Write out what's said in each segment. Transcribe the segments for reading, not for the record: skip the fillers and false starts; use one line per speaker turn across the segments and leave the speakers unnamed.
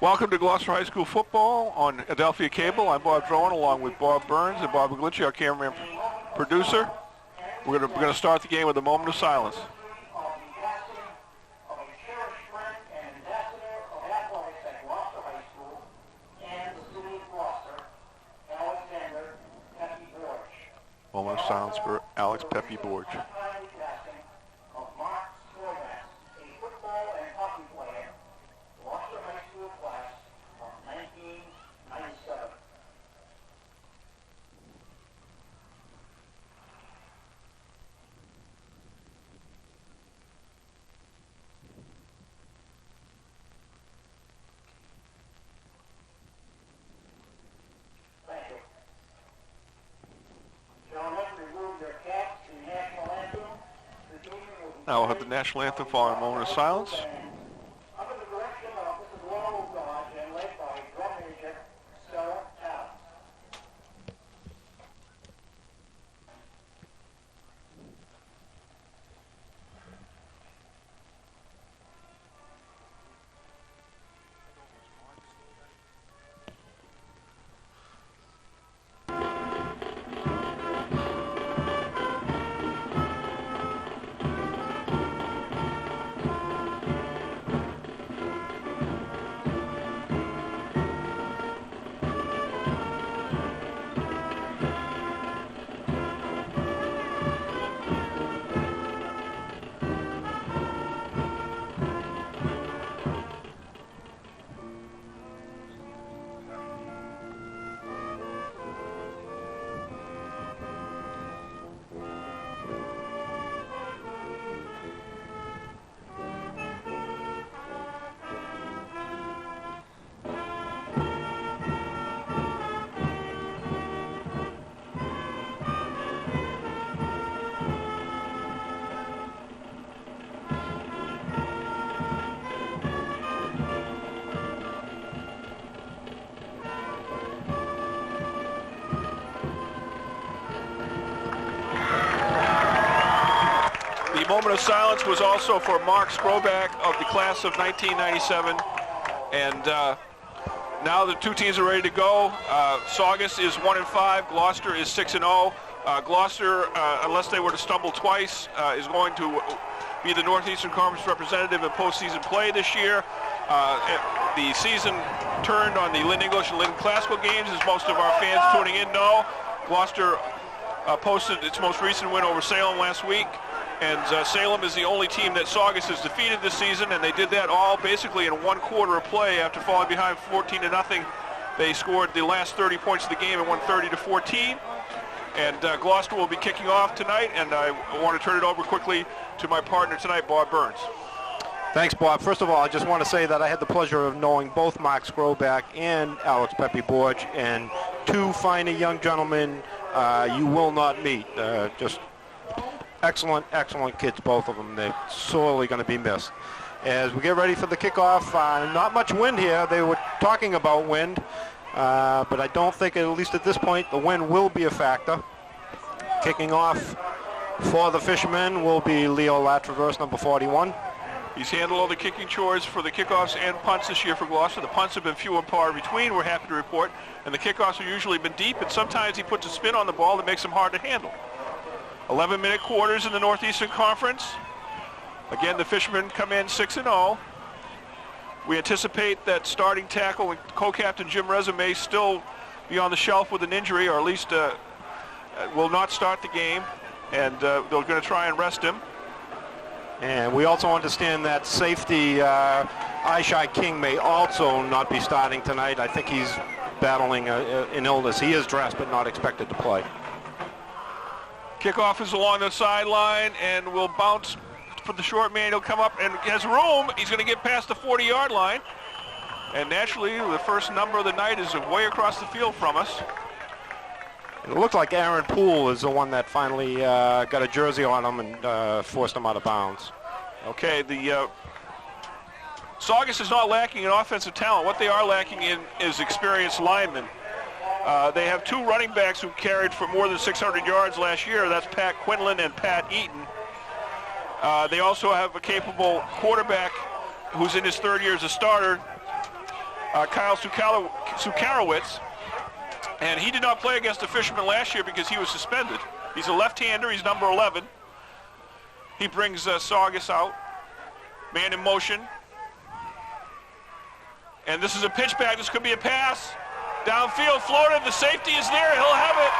Welcome to Gloucester High School football on Adelphia Cable. I'm Bob Drowan along with Bob Burns and Bob Glitchy, our cameraman producer. We're going to start the game with a moment of silence. Moment of silence for Alex Pepe Borge. Now we'll have the national anthem following a moment of silence. The moment of silence was also for Mark Skroback of the class of 1997. And now the two teams are ready to go. Saugus is 1-5. Gloucester is 6-0. Gloucester, unless they were to stumble twice, is going to be the Northeastern Conference representative in postseason play this year. The season turned on the Lynn English and Lynn Classical games, as most of our fans tuning in know. Gloucester posted its most recent win over Salem last week. And Salem is the only team that Saugus has defeated this season, and they did that all basically in one quarter of play after falling behind 14-0. They scored the last 30 points of the game and won 30-14. And Gloucester will be kicking off tonight, and I want to turn it over quickly to my partner tonight, Bob Burns.
Thanks, Bob. First of all, I just want to say that I had the pleasure of knowing both Mark Skroback and Alex Pepe Borge, and two finer young gentlemen you will not meet. Just excellent, excellent kids, both of them. They're sorely going to be missed. As we get ready for the kickoff, not much wind here. They were talking about wind, but I don't think, at least at this point, the wind will be a factor. Kicking off for the Fishermen will be Leo Latraverse, number 41.
He's handled all the kicking chores for the kickoffs and punts this year for Gloucester. The punts have been few and far between, we're happy to report, and the kickoffs have usually been deep, and sometimes he puts a spin on the ball that makes them hard to handle. 11-minute quarters in the Northeastern Conference. Again, the Fishermen come in 6-0. We anticipate that starting tackle and co-captain Jim Reza may still be on the shelf with an injury, or at least will not start the game, and they're going to try and rest him.
And we also understand that safety Ishai King may also not be starting tonight. I think he's battling an illness. He is dressed but not expected to play.
Kickoff is along the sideline and will bounce for the short man. He'll come up and has room. He's going to get past the 40-yard line. And naturally, the first number of the night is way across the field from us.
It looked like Aaron Poole is the one that finally got a jersey on him and forced him out of bounds.
Okay, the Saugus is not lacking in offensive talent. What they are lacking in is experienced linemen. They have two running backs who carried for more than 600 yards last year. That's Pat Quinlan and Pat Eaton. They also have a capable quarterback who's in his third year as a starter. Kyle Sukarowicz. And he did not play against the Fishermen last year because he was suspended. He's a left-hander. He's number 11. He brings Saugus out. Man in motion. And this is a pitch back. This could be a pass. Downfield, Florida. The safety is there. He'll have it.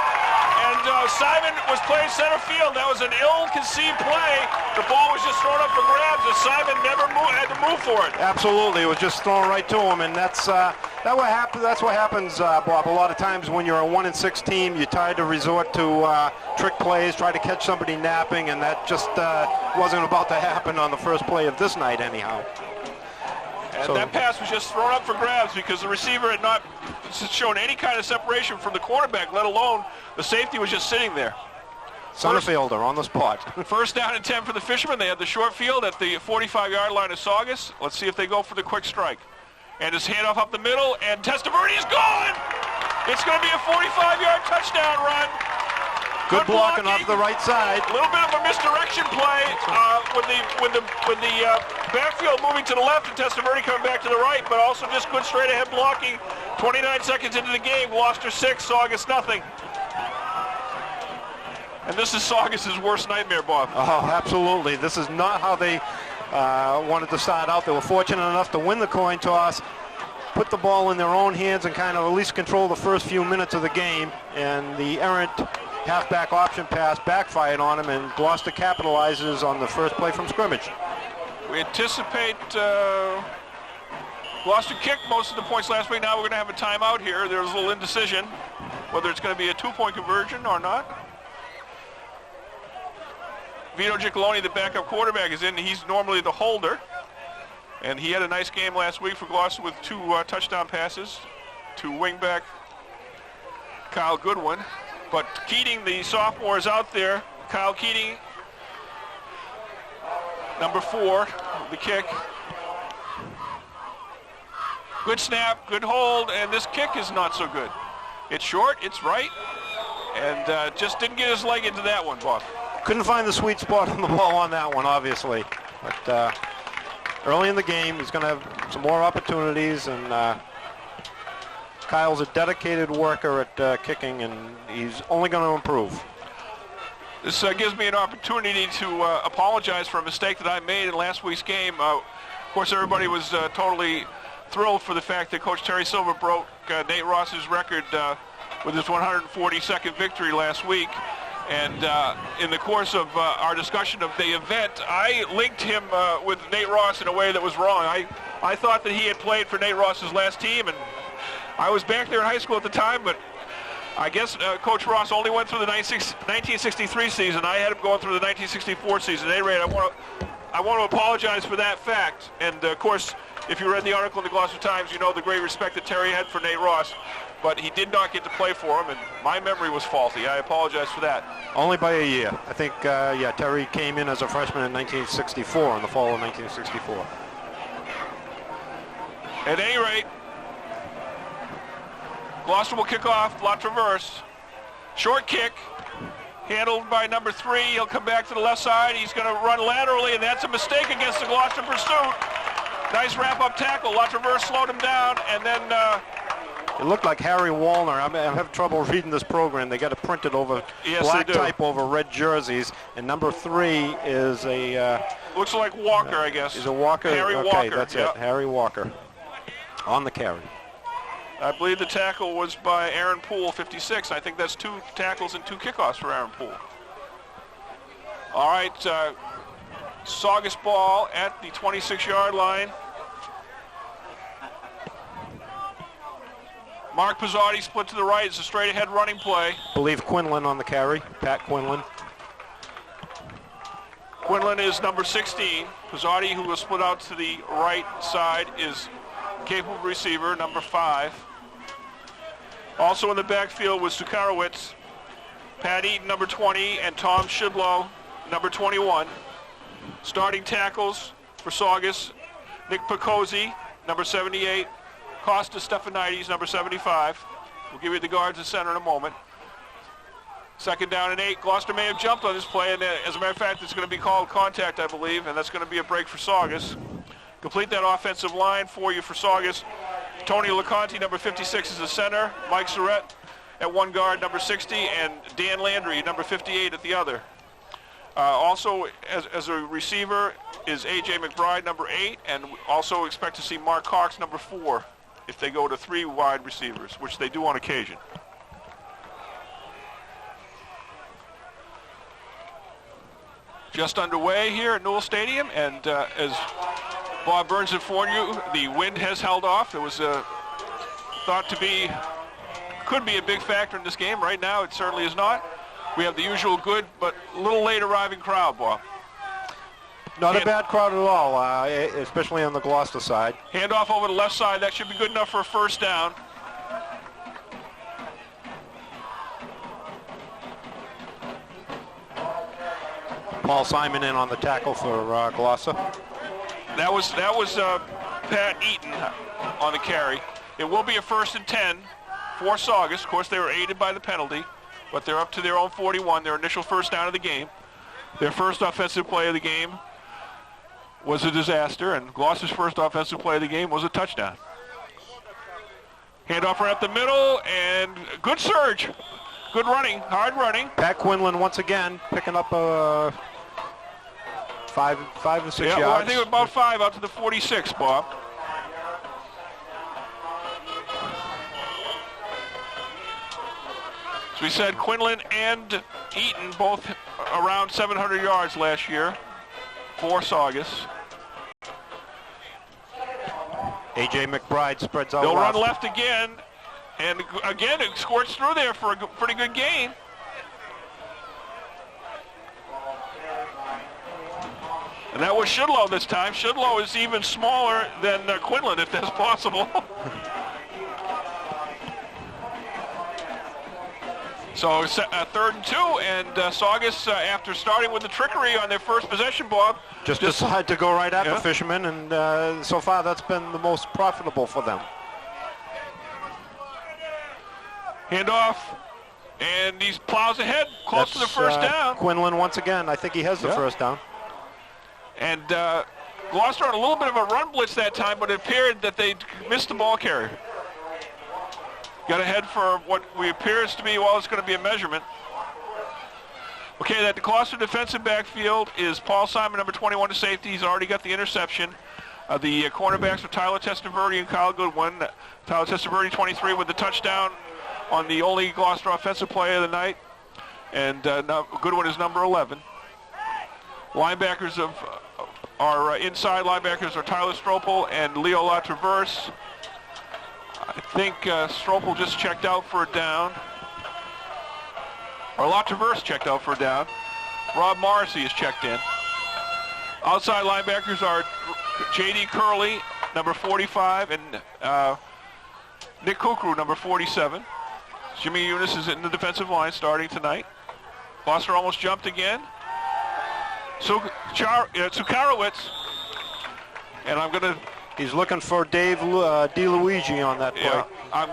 And Simon was playing center field. That was an ill-conceived play. The ball was just thrown up for grabs, and Simon never had to move for it.
Absolutely. It was just thrown right to him, and that's what happens, Bob. A lot of times when you're a 1-6 team, you try to resort to trick plays, try to catch somebody napping, and that just wasn't about to happen on the first play of this night anyhow.
And that pass was just thrown up for grabs because the receiver had not shown any kind of separation from the quarterback, let alone the safety was just sitting there.
Center fielder on the spot.
First down and 10 for the Fishermen. They had the short field at the 45-yard line of Saugus. Let's see if they go for the quick strike. And his handoff up the middle, and Testaverde is gone! It's going to be a 45-yard touchdown run.
Good blocking off the right side.
A little bit of a misdirection play with the backfield moving to the left and Testaverde coming back to the right, but also just good straight-ahead blocking. 29 seconds into the game, Gloucester 6, Saugus nothing. And this is Saugus's worst nightmare, Bob.
Oh, absolutely. This is not how they wanted to start out. They were fortunate enough to win the coin toss, put the ball in their own hands, and kind of at least control the first few minutes of the game. And the errant halfback option pass backfired on him, and Gloucester capitalizes on the first play from scrimmage.
We anticipate Gloucester kicked most of the points last week. Now we're going to have a timeout here. There's a little indecision whether it's going to be a two-point conversion or not. Vito Giacalone, the backup quarterback, is in. He's normally the holder. And he had a nice game last week for Gloucester with two touchdown passes to wingback Kyle Goodwin. But Keating, the sophomore, is out there. Kyle Keating, number 4, the kick. Good snap, good hold, and this kick is not so good. It's short, it's right, and just didn't get his leg into that one, Bob.
Couldn't find the sweet spot on the ball on that one, obviously. But early in the game, he's going to have some more opportunities, and Kyle's a dedicated worker at kicking, and he's only going to improve.
This gives me an opportunity to apologize for a mistake that I made in last week's game. Of course, everybody was totally thrilled for the fact that Coach Terry Silver broke Nate Ross's record with his 142nd victory last week. And in the course of our discussion of the event, I linked him with Nate Ross in a way that was wrong. I thought that he had played for Nate Ross's last team, and I was back there in high school at the time, but I guess Coach Ross only went through the 1963 season. I had him going through the 1964 season. At any rate, I want to apologize for that fact. And, of course, if you read the article in the Gloucester Times, you know the great respect that Terry had for Nate Ross. But he did not get to play for him, and my memory was faulty. I apologize for that.
Only by a year. I think, yeah, Terry came in as a freshman in 1964, in the fall of 1964.
At any rate, Gloucester will kick off La Traverse. Short kick, handled by number 3. He'll come back to the left side. He's going to run laterally, and that's a mistake against the Gloucester pursuit. Nice wrap-up tackle. La Traverse slowed him down, and then...
it looked like Harry Wallner. I'm having trouble reading this program. They got it printed over black type over red jerseys, and number 3 is a...
looks like Walker, I guess.
Is a Walker?
Harry
okay,
Walker.
That's it. Harry Walker on the carry.
I believe the tackle was by Aaron Poole, 56. I think that's 2 tackles and 2 kickoffs for Aaron Poole. All right, Saugus ball at the 26-yard line. Mark Pizzotti split to the right. It's a straight-ahead running play.
I believe Quinlan on the carry, Pat Quinlan.
Quinlan is number 16. Pizzotti, who was split out to the right side, is capable receiver, number 5. Also in the backfield was Sukarowicz, Pat Eaton, number 20, and Tom Shidlow, number 21. Starting tackles for Saugus, Nick Picozzi, number 78, Costa Stephanidis, number 75. We'll give you the guards and center in a moment. Second down and 8. Gloucester may have jumped on this play, and as a matter of fact, it's going to be called contact, I believe, and that's going to be a break for Saugus. Complete that offensive line for you for Saugus. Tony LeConte, number 56, is the center. Mike Surratt at one guard, number 60, and Dan Landry, number 58, at the other. Also, as a receiver is A.J. McBride, number 8, and also expect to see Mark Cox, number 4, if they go to 3 wide receivers, which they do on occasion. Just underway here at Newell Stadium, and as Bob Burns informed you, the wind has held off. It was thought to be, could be a big factor in this game. Right now, it certainly is not. We have the usual good, but a little late arriving crowd, Bob.
Not a bad crowd at all, especially on the Gloucester side.
Handoff over the left side. That should be good enough for a first down.
Paul Simon in on the tackle for Gloucester.
That was Pat Eaton on the carry. It will be a 1st and 10 for Saugus. Of course, they were aided by the penalty, but they're up to their own 41, their initial first down of the game. Their first offensive play of the game was a disaster, and Gloucester's first offensive play of the game was a touchdown. Handoff right up the middle, and good surge. Good running, hard running.
Pat Quinlan once again picking up 5 or 6 yards.
Well, I think about 5 out to the 46, Bob. So we said Quinlan and Eaton both around 700 yards last year for Saugus.
A.J. McBride spreads out.
They'll run left again, and again it squirts through there for a pretty good gain. And that was Shudlow this time. Shudlow is even smaller than Quinlan, if that's possible. So 3rd and 2, and Saugus, after starting with the trickery on their first possession, Bob,
just decide to go right after Fisherman, and so far that's been the most profitable for them.
Handoff, and he plows ahead, close to the first down.
Quinlan once again. I think he has the first down.
And Gloucester on a little bit of a run blitz that time, but it appeared that they missed the ball carrier. Got ahead for what appears to be, well, it's going to be a measurement. Okay, that the Gloucester defensive backfield is Paul Simon, number 21, to safety. He's already got the interception. The cornerbacks are Tyler Testaverde and Kyle Goodwin. Tyler Testaverde, 23, with the touchdown on the only Gloucester offensive play of the night. And Goodwin is number 11. Linebackers are inside linebackers are Tyler Stropel and Leo LaTraverse. I think Stropel just checked out for a down. Or LaTraverse checked out for a down. Rob Morrissey is checked in. Outside linebackers are J.D. Curley, number 45, and Nick Kukru, number 47. Jimmy Eunice is in the defensive line starting tonight. Gloucester almost jumped again. Sukarowicz, and I'm going to...
He's looking for Dave DeLuigi on that play.
Yeah, I'm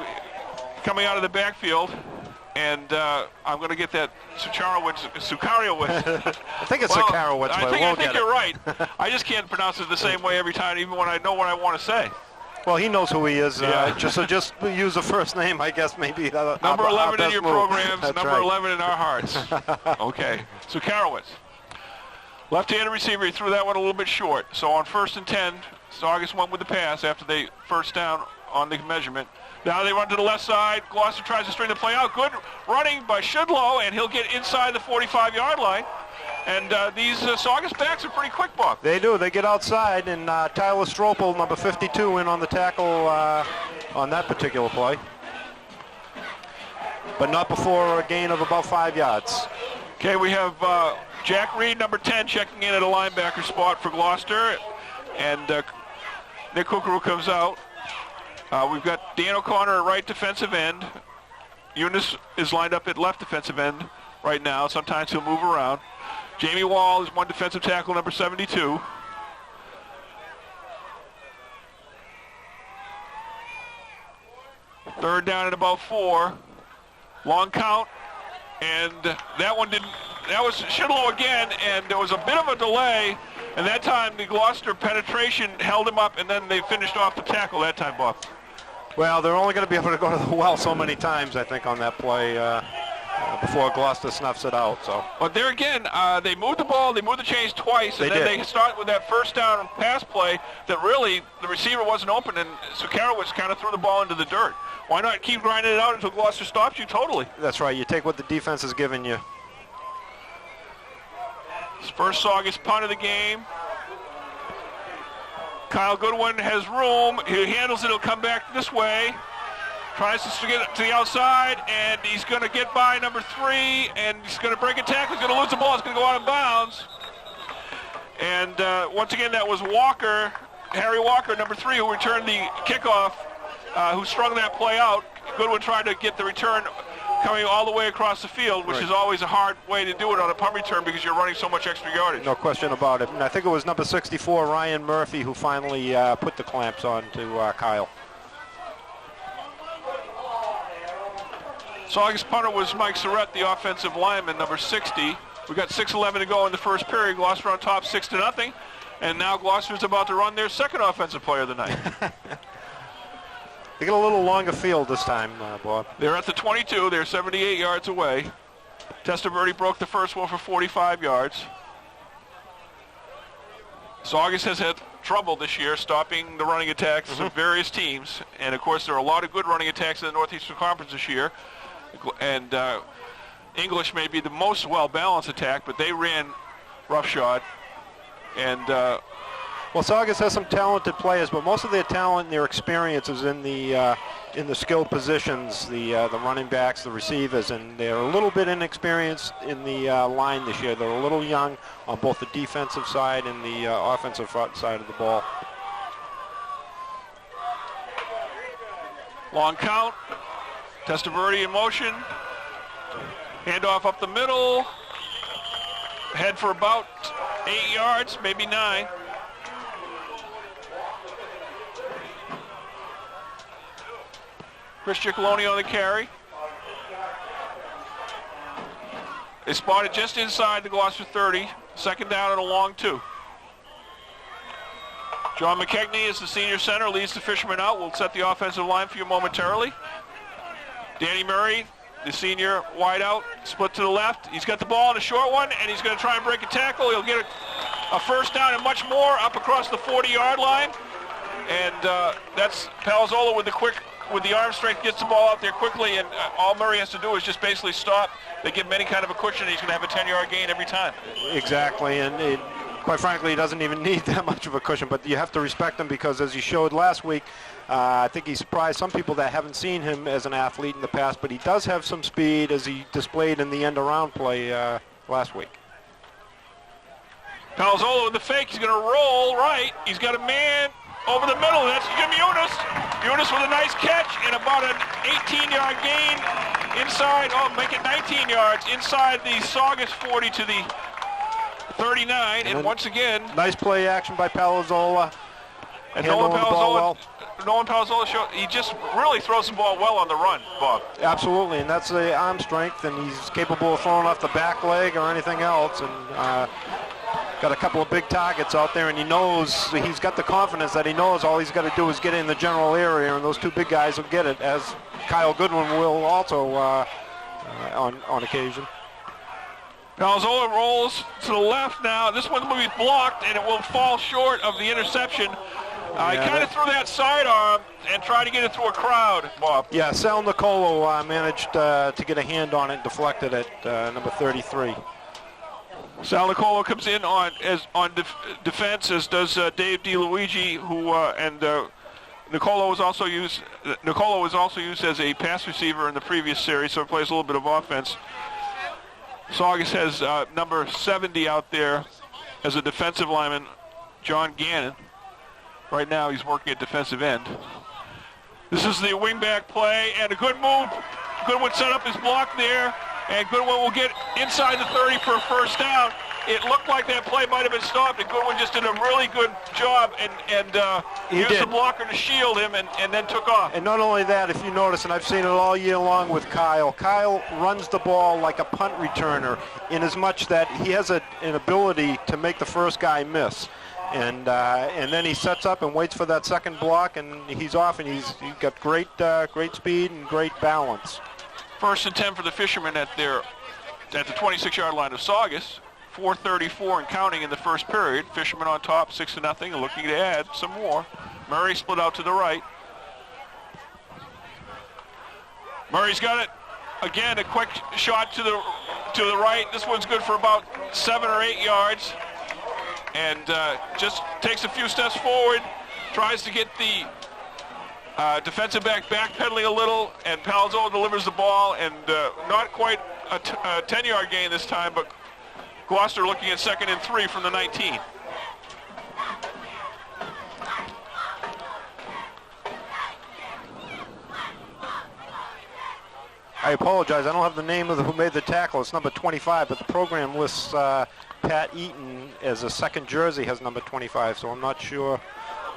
coming out of the backfield, and I'm going to get that Sukarowicz.
I think it's Sukarowicz, but
I think you're right. I just can't pronounce it the same way every time, even when I know what I want to say.
Well, he knows who he is. Just use the first name, I guess, maybe.
Number 11 in your programs, number
right.
11 in our hearts. Okay, Sukarowicz. Left-handed receiver, he threw that one a little bit short. So on 1st and 10, Saugus went with the pass after they first down on the measurement. Now they run to the left side. Gloucester tries to string the play out. Good running by Shudlow, and he'll get inside the 45-yard line. And these Saugus backs are pretty quick, Bob.
They do. They get outside, and Tyler Stropel, number 52, in on the tackle on that particular play. But not before a gain of about 5 yards.
Okay, we have Jack Reed, number 10, checking in at a linebacker spot for Gloucester. And Nick Kukuru comes out. We've got Dan O'Connor at right defensive end. Eunice is lined up at left defensive end right now. Sometimes he'll move around. Jamie Wall is one defensive tackle, number 72. Third down at about 4. Long count. And that one didn't, that was Shudlow again, and there was a bit of a delay. And that time the Gloucester penetration held him up, and then they finished off the tackle that time, Bob.
Well, they're only going to be able to go to the well so many times, I think, on that play before Gloucester snuffs it out. So.
But there again, they moved the ball, they moved the chains twice, and then they start with that first down pass play that really the receiver wasn't open, and Sukarowicz kind of threw the ball into the dirt. Why not keep grinding it out until Gloucester stops you totally?
That's right. You take what the defense is giving you.
First Saugus punt of the game. Kyle Goodwin has room. He handles it. He'll come back this way. Tries to get to the outside, and he's going to get by number 3, and he's going to break a tackle. He's going to lose the ball. It's going to go out of bounds. And once again, that was Walker, Harry Walker, number 3, who returned the kickoff, who strung that play out. Goodwin tried to get the return coming all the way across the field, which is always a hard way to do it on a punt return because you're running so much extra yardage.
No question about it. And I think it was number 64, Ryan Murphy, who finally put the clamps on to Kyle.
Saugus punter was Mike Surratt, the offensive lineman, number 60. We got 6:11 to go in the first period. Gloucester on top 6-0. And now Gloucester's about to run their second offensive player of the night.
They get a little longer field this time, Bob.
They're at the 22. They're 78 yards away. Testaverde broke the first one for 45 yards. Saugus has had trouble this year stopping the running attacks of various teams. And, of course, there are a lot of good running attacks in the Northeastern Conference this year. And English may be the most well-balanced attack, but they ran roughshod. And
well, Saugus has some talented players, but most of their talent and their experience is in the skilled positions, the running backs, the receivers, and they're a little bit inexperienced in the line this year. They're a little young on both the defensive side and the offensive side of the ball.
Long count. Testaverde in motion. Handoff up the middle. Head for about 8 yards, maybe 9. Chris Ciccolone on the carry. They spotted just inside the Gloucester 30. Second down and a long 2. John McKegney is the senior center, leads the Fishermen out. We'll set the offensive line for you momentarily. Danny Murray, the senior wideout, split to the left. He's got the ball in a short one, and he's going to try and break a tackle. He'll get a first down and much more up across the 40-yard line. And that's Palazzolo with the arm strength, gets the ball out there quickly, and all Murray has to do is just basically stop. They give him any kind of a cushion, and he's going to have a 10-yard gain every time.
Exactly, and quite frankly, he doesn't even need that much of a cushion, but you have to respect him because, as he showed last week, I think he surprised some people that haven't seen him as an athlete in the past, but he does have some speed, as he displayed in the end-around play last week.
Palazzolo with the fake. He's going to roll right. He's got a man over the middle. That's Jim Eunice. Eunice with a nice catch and about an 18-yard gain inside. Oh, make it 19 yards inside the Saugus 40 to the 39. And once again,
nice play action by Palazzolo.
And Nolan Palazzolo he just really throws the ball well on the run, Bob.
Absolutely, and that's the arm strength, and he's capable of throwing off the back leg or anything else. And got a couple of big targets out there, and he knows, he's got the confidence that he knows all he's got to do is get in the general area, and those two big guys will get it, as Kyle Goodwin will also on occasion.
Palazzolo rolls to the left now. This one will be blocked, and it will fall short of the interception. He kind of threw that sidearm and tried to get it through a crowd, Bob.
Yeah, Sal Nicolo managed to get a hand on it and deflected it, number 33.
Sal Nicolo comes in on defense, as does Dave DiLuigi, who Nicolo was also used as a pass receiver in the previous series, so he plays a little bit of offense. Saugus has number 70 out there as a defensive lineman, John Gannon. Right now he's working at defensive end. This is the wingback play, and a good move. Goodwin set up his block there, and Goodwin will get inside the 30 for a first down. It looked like that play might have been stopped, and Goodwin just did a really good job and used the blocker to shield him and then took off.
And not only that, if you notice, and I've seen it all year long with Kyle runs the ball like a punt returner in as much that he has an ability to make the first guy miss. And then he sets up and waits for that second block, and he's off, and he's got great speed and great balance.
1st and 10 for the Fishermen at the 26-yard line of Saugus. 4:34 and counting in the first period. Fishermen on top, 6-0, and looking to add some more. Murray split out to the right. Murray's got it. Again, a quick shot to the right. This one's good for about 7 or 8 yards. And just takes a few steps forward, tries to get the defensive back backpedaling a little, and Palazzolo delivers the ball, and not quite a 10-yard gain this time, but Gloucester looking at 2nd and 3 from the 19.
I apologize. I don't have the name of who made the tackle. It's number 25, but the program lists Pat Eaton as a second jersey has number 25, so I'm not sure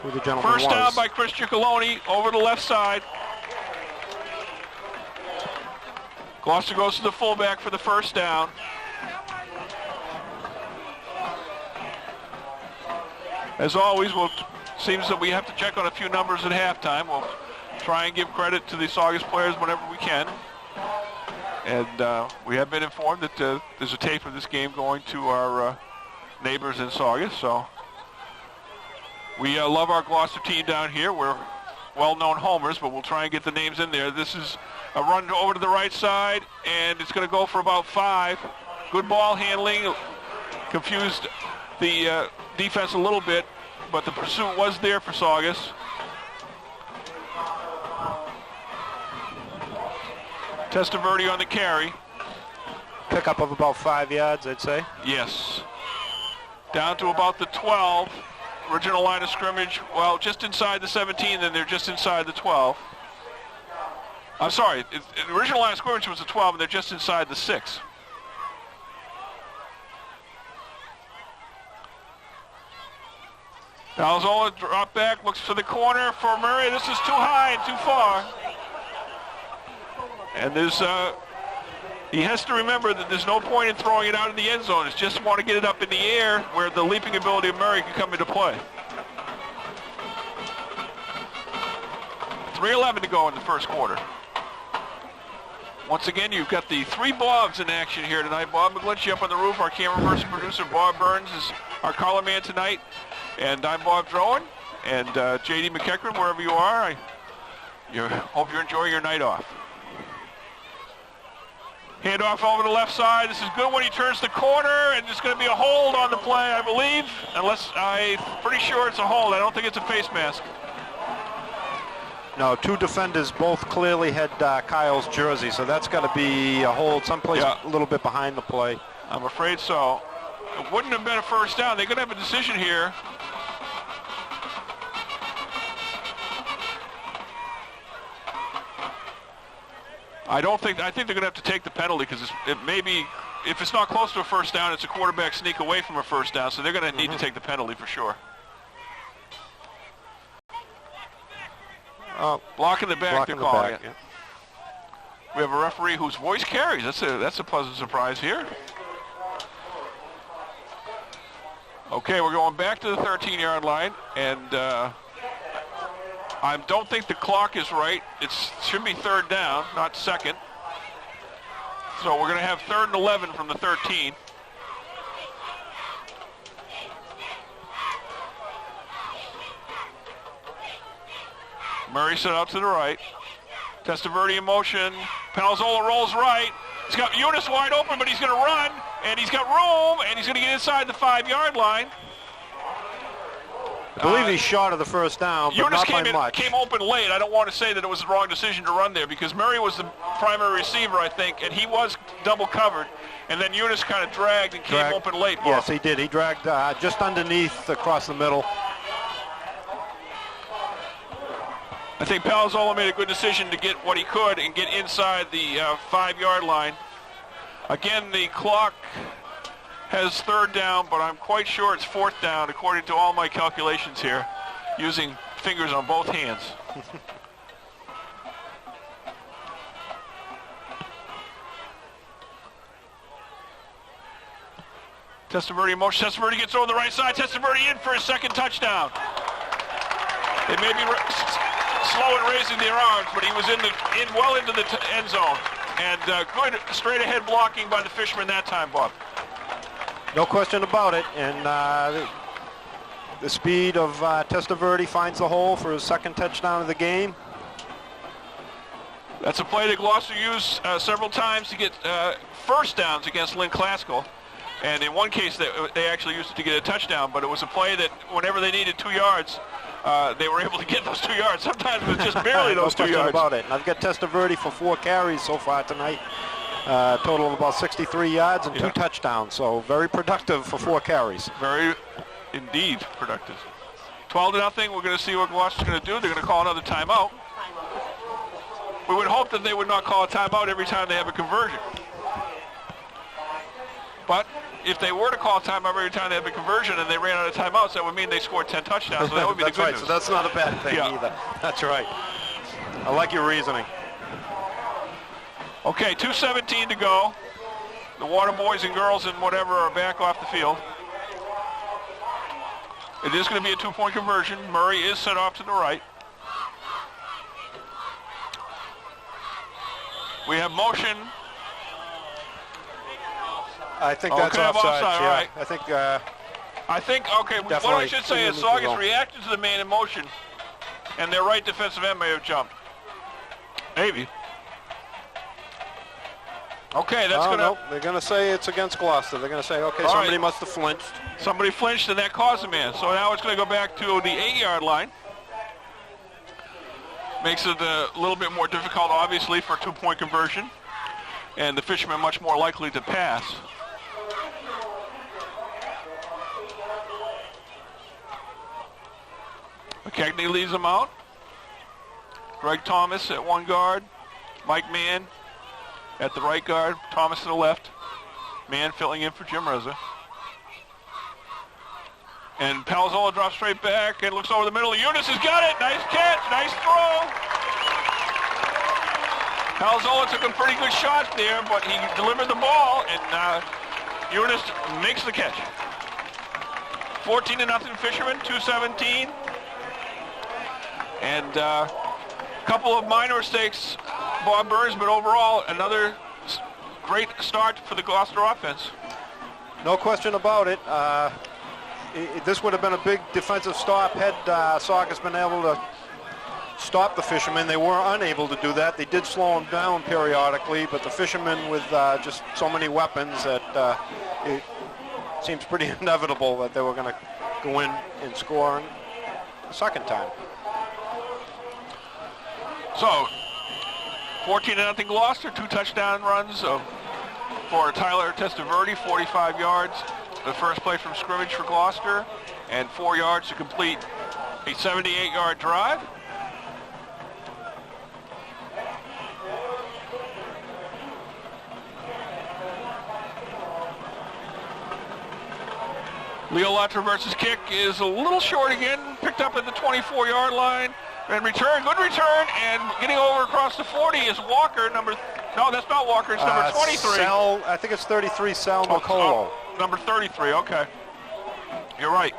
who the gentleman was.
First down by Chris Ciccolone over the left side. Gloucester goes to the fullback for the first down. As always, seems that we have to check on a few numbers at halftime. We'll try and give credit to the Saugus players whenever we can. And we have been informed that there's a tape of this game going to our neighbors in Saugus. So we love our Gloucester team down here. We're well-known homers, but we'll try and get the names in there. This is a run over to the right side, and it's going to go for about 5. Good ball handling. Confused the defense a little bit, but the pursuit was there for Saugus. Testaverde on the carry.
Pickup of about 5 yards, I'd say.
Yes. Down to about the 12. Original line of scrimmage, well, just inside the 17, then they're just inside the 12. I'm sorry, the original line of scrimmage was the 12, and they're just inside the 6. Palazzolo drop back, looks for the corner for Murray. This is too high and too far. And there's, he has to remember that there's no point in throwing it out in the end zone. It's just want to get it up in the air where the leaping ability of Murray can come into play. 3:11 to go in the first quarter. Once again, you've got the 3 Bobs in action here tonight. Bob McGlinchey up on the roof. Our camera person producer, Bob Burns, is our color man tonight. And I'm Bob Drowan. And J.D. McEachran, wherever you are, I hope you're enjoying your night off. Handoff over the left side. This is good when he turns the corner, and there's going to be a hold on the play, I believe. Unless I'm pretty sure it's a hold. I don't think it's a face mask.
No, 2 defenders both clearly had Kyle's jersey, so that's got to be a hold someplace a little bit behind the play.
I'm afraid so. It wouldn't have been a first down. They're going to have a decision here. I think they're going to have to take the penalty because it may be, if it's not close to a first down, it's a quarterback sneak away from a first down, so they're going to need to take the penalty for sure. Block in the back, they're calling it. Yeah. We have a referee whose voice carries. That's a pleasant surprise here. Okay, we're going back to the 13-yard line, and I don't think the clock is right. It should be 3rd down, not 2nd. So we're going to have 3rd and 11 from the 13. Murray set out to the right. Testaverde in motion. Palazzolo rolls right. He's got Eunice wide open, but he's going to run, and he's got room, and he's going to get inside the 5-yard line.
I believe he's short of the first down, but not by much.
Came open late. I don't want to say that it was the wrong decision to run there because Murray was the primary receiver, I think, and he was double covered. And then Eunice kind of dragged and came open late. Bob.
Yes, he did. He dragged just underneath across the middle.
I think Palazzolo made a good decision to get what he could and get inside the 5-yard line. Again, the clock has 3rd down, but I'm quite sure it's 4th down according to all my calculations here, using fingers on both hands. Testaverde in motion. Testaverde gets over the right side. Testaverde in for his second touchdown. They may be slow in raising their arms, but he was well into the end zone. And good straight-ahead blocking by the fisherman that time, Bob.
No question about it. And the speed of Testaverde finds the hole for his second touchdown of the game.
That's a play that Gloucester used several times to get first downs against Lynn Classical. And in one case, they actually used it to get a touchdown, but it was a play that whenever they needed 2 yards, they were able to get those 2 yards. Sometimes it was just barely those 2 yards.
About it. And I've got Testaverde for 4 carries so far tonight. Total of about 63 yards and 2 touchdowns. So very productive for 4 carries.
Very, indeed, productive. 12-0. We're going to see what Gloucester's going to do. They're going to call another timeout. We would hope that they would not call a timeout every time they have a conversion. But if they were to call a timeout every time they have a conversion and they ran out of timeouts, that would mean they scored 10 touchdowns. So that would be the good news.
So that's not a bad thing either. That's right. I like your reasoning.
Okay, 2:17 to go. The Water boys and girls and whatever are back off the field. It is going to be a 2-point conversion. Murray is set off to the right. We have motion.
I think that's offside. Yeah.
All right.
I think.
Okay. What I should say is Saugus reacted to the man in motion, and their right defensive end may have jumped. Maybe. Okay, that's going to...
No, they're going to say it's against Gloucester. They're going to say, okay, somebody must have flinched.
Somebody flinched, and that caused a man. So now it's going to go back to the 8-yard line. Makes it a little bit more difficult, obviously, for a 2-point conversion. And the fishermen much more likely to pass. McKechnie leads them out. Greg Thomas at 1 guard. Mike Mann at the right guard. Thomas to the left. Mann filling in for Jim Reza. And Palazzola drops straight back and looks over the middle. Eunice has got it. Nice catch. Nice throw. Palazzola took a pretty good shot there, but he delivered the ball, and Eunice makes the catch. 14-0 Fishermen, 2:17. And a couple of minor mistakes, Bob Burns, but overall another great start for the Gloucester offense.
No question about it. This would have been a big defensive stop had Saugus been able to stop the fishermen. They were unable to do that. They did slow them down periodically, but the fishermen with just so many weapons that it seems pretty inevitable that they were going to go in and score a second time. So, 14-0 Gloucester, 2 touchdown runs for Tyler Testaverde, 45 yards. The first play from scrimmage for Gloucester, and 4 yards to complete a 78-yard drive. Leo Latraverse's kick is a little short again, picked up at the 24-yard line, and return, good return, and getting over across the 40 is Walker, no, that's not Walker, it's number 23. I think it's 33, Sal Nicolo.
Number 33, okay. You're right.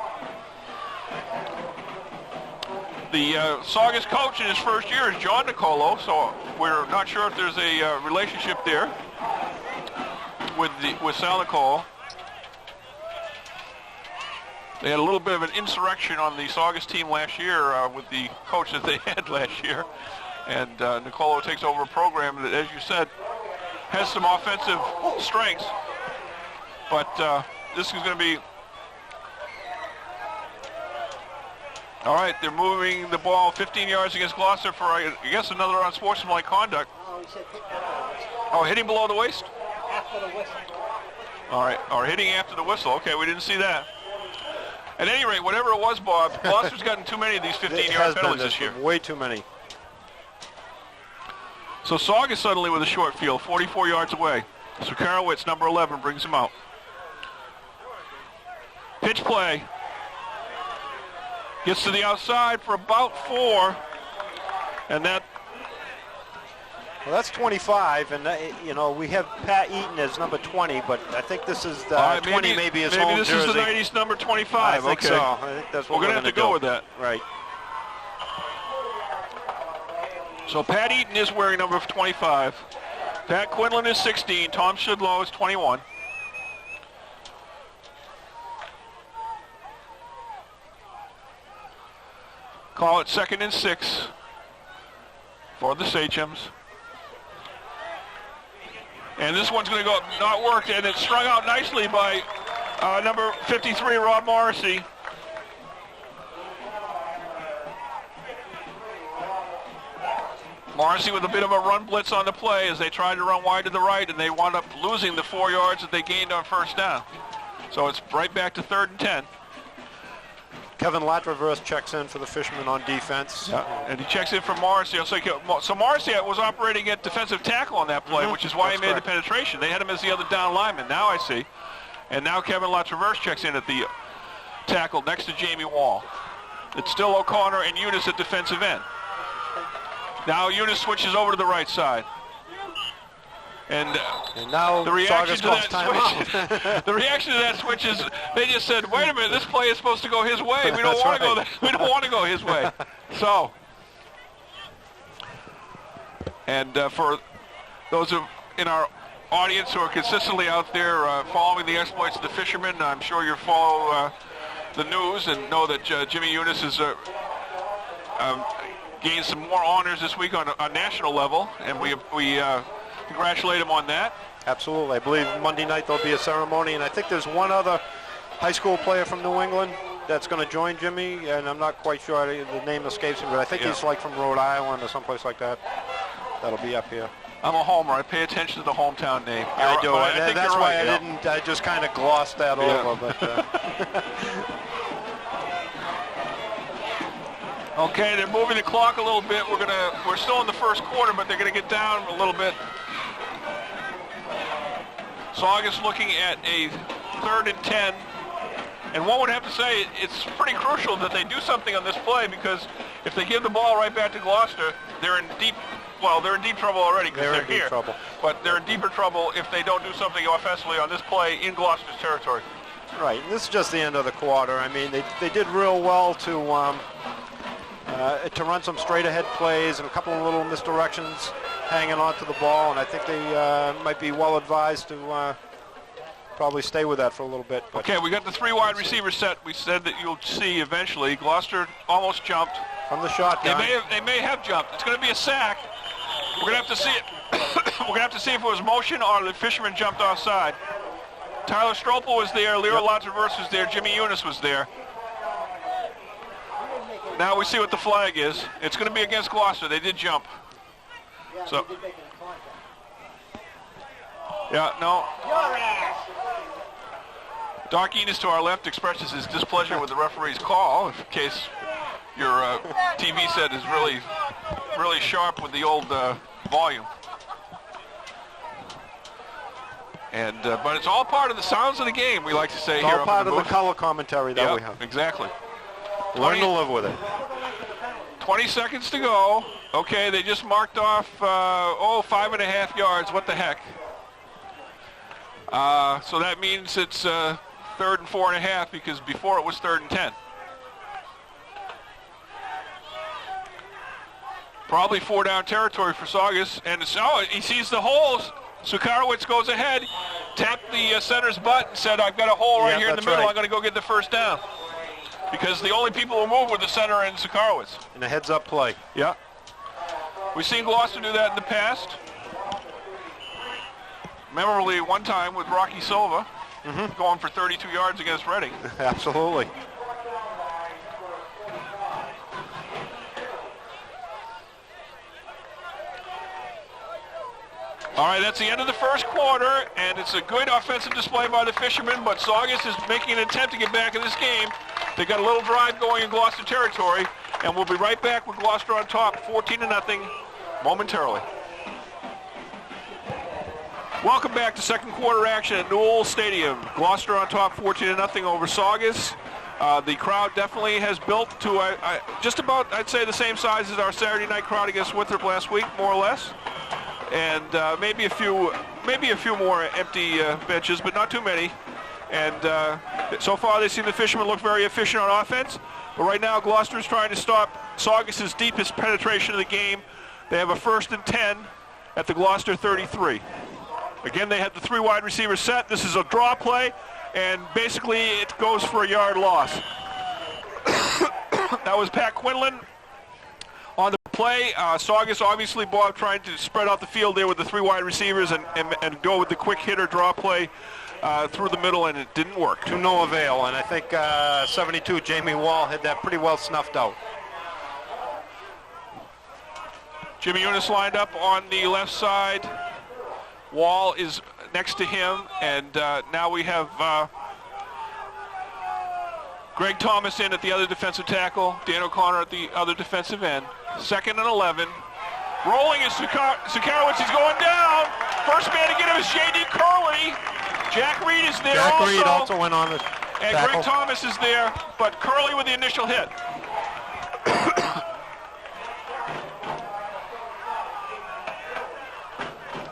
The Saugus coach in his first year is John Nicolo, so we're not sure if there's a relationship there with Sal Nicolo. They had a little bit of an insurrection on the Saugus team last year with the coach that they had last year. And Nicolo takes over a program that, as you said, has some offensive strengths. But this is going to be... All right, they're moving the ball 15 yards against Gloucester for, I guess, another unsportsmanlike conduct. Oh, hitting below the waist?
After the whistle.
All right, or hitting after the whistle. Okay, we didn't see that. At any rate, whatever it was, Bob, Gloucester's gotten too many of these 15-yard penalties this year.
Way too many.
So Saugus suddenly with a short field, 44 yards away. So Karowitz, number 11, brings him out. Pitch play. Gets to the outside for about 4. And that
Well, that's 25, and you know, we have Pat Eaton as number 20, but I think this is the 20, maybe his home jersey.
Maybe this is the 90s number 25.
I think
okay.
so. I think that's what
we're going to have to go with that.
Right.
So Pat Eaton is wearing number 25. Pat Quinlan is 16. Tom Shudlow is 21. Call it 2nd and 6 for the Sachems. And this one's going to go not work, and it's strung out nicely by number 53, Rob Morrissey. Morrissey with a bit of a run blitz on the play as they tried to run wide to the right, and they wound up losing the 4 yards that they gained on first down. So it's right back to 3rd and 10.
Kevin Latreverse checks in for the Fishermen on defense.
Yeah, and he checks in for Morrissey. So Morrissey was operating at defensive tackle on that play, which is why he made the penetration. They had him as the other down lineman. Now I see. And now Kevin Latreverse checks in at the tackle next to Jamie Wall. It's still O'Connor and Eunice at defensive end. Now Eunice switches over to the right side. And
now
the reaction to that switch, the reaction to that switch is they just said, "Wait a minute, this play is supposed to go his way. We don't want to go. We don't want to go his way." So, and for those in our audience who are consistently out there following the exploits of the Fishermen, I'm sure you follow the news and know that Jimmy Eunice has gained some more honors this week on a national level, and we congratulate him on that.
Absolutely. I believe Monday night there'll be a ceremony, and I think there's one other high school player from New England that's going to join Jimmy, and I'm not quite sure, the name escapes me, but I think he's like from Rhode Island or someplace like that. That'll be up here.
I'm a homer. I pay attention to the hometown name.
I do. That's why I didn't. I just kind of glossed that over. But,
okay, they're moving the clock a little bit. We're still in the first quarter, but they're gonna get down a little bit. Saugus looking at a 3rd and 10. And one would have to say it's pretty crucial that they do something on this play, because if they give the ball right back to Gloucester, they're in deep trouble already because they're here. Trouble. But they're in deeper trouble if they don't do something offensively on this play in Gloucester's territory.
Right, and this is just the end of the quarter. I mean, they did real well to run some straight ahead plays and a couple of little misdirections hanging on to the ball, and I think they might be well advised to probably stay with that for a little bit. But
okay, we got the 3 wide receiver set. We said that you'll see eventually. Gloucester almost jumped.
From the shotgun.
They may have jumped. It's going to be a sack. We're going to have to see it. We're going to have to see if it was motion or the Fisherman jumped offside. Tyler Stropel was there. Leo Latreverse was there. Jimmy Eunice was there. Now we see what the flag is. It's going to be against Gloucester. They did jump. So. Yeah, no. Doc Enos to our left expresses his displeasure with the referee's call, in case your TV set is really sharp with the old volume. And but it's all part of the sounds of the game, we like to say here.
It's all part of the color commentary that we have.
Exactly.
Learn to live with it.
20 seconds to go. Okay, they just marked off 5.5 yards. What the heck? So that means it's 3rd and 4.5, because before it was 3rd and 10. Probably 4-down territory for Saugus, and he sees the holes. Sukarowicz goes ahead, tapped the center's butt, and said, "I've got a hole right here in the middle. I'm going to go get the first down." Because the only people who moved were the center and Sukarowicz.
And a heads-up play.
Yeah. We've seen Gloucester do that in the past. Memorably one time with Rocky Silva, going for 32 yards against Reading.
Absolutely.
All right, that's the end of the first quarter, and it's a good offensive display by the Fishermen, but Saugus is making an attempt to get back in this game. They've got a little drive going in Gloucester territory, and we'll be right back with Gloucester on top, 14-0 momentarily. Welcome back to second quarter action at Newell Stadium. Gloucester on top, 14-0 over Saugus. The crowd definitely has built to just about, I'd say, the same size as our Saturday night crowd against Winthrop last week, more or less. and maybe a few more empty benches, but not too many. And so far, they see the Fishermen look very efficient on offense. But right now, Gloucester is trying to stop Saugus's deepest penetration of the game. They have a 1st and 10 at the Gloucester 33. Again, they had the 3 wide receivers set. This is a draw play, and basically it goes for a yard loss. That was Pat Quinlan on the play. Saugus, obviously, Bob trying to spread out the field there with the 3 wide receivers and go with the quick hitter draw play through the middle, and it didn't work.
To no avail, and I think 72, Jamie Wall, had that pretty well snuffed out.
Jimmy Eunice lined up on the left side. Wall is next to him, and now we have Greg Thomas in at the other defensive tackle, Dan O'Connor at the other defensive end. 2nd and 11. Rolling is Sukarowicz. He's going down. First man to get him is J.D. Curley. Jack Reed is there also.
Jack Reed also went on the
and
tackle.
Greg Thomas is there, but Curley with the initial hit.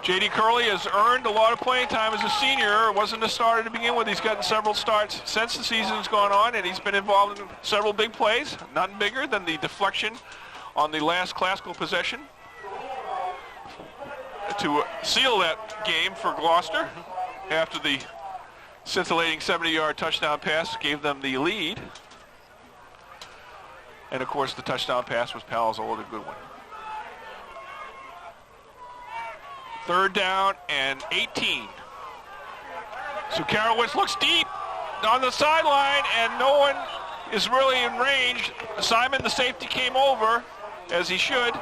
J.D. Curley has earned a lot of playing time as a senior. It wasn't a starter to begin with. He's gotten several starts since the season's gone on, and he's been involved in several big plays, none bigger than the deflection on the last classical possession to seal that game for Gloucester after the scintillating 70-yard touchdown pass gave them the lead. And, of course, the touchdown pass was Palazzolo to Goodwin. 3rd down and 18. Sukarowicz looks deep on the sideline, and no one is really in range. Simon, the safety, came over, as he should.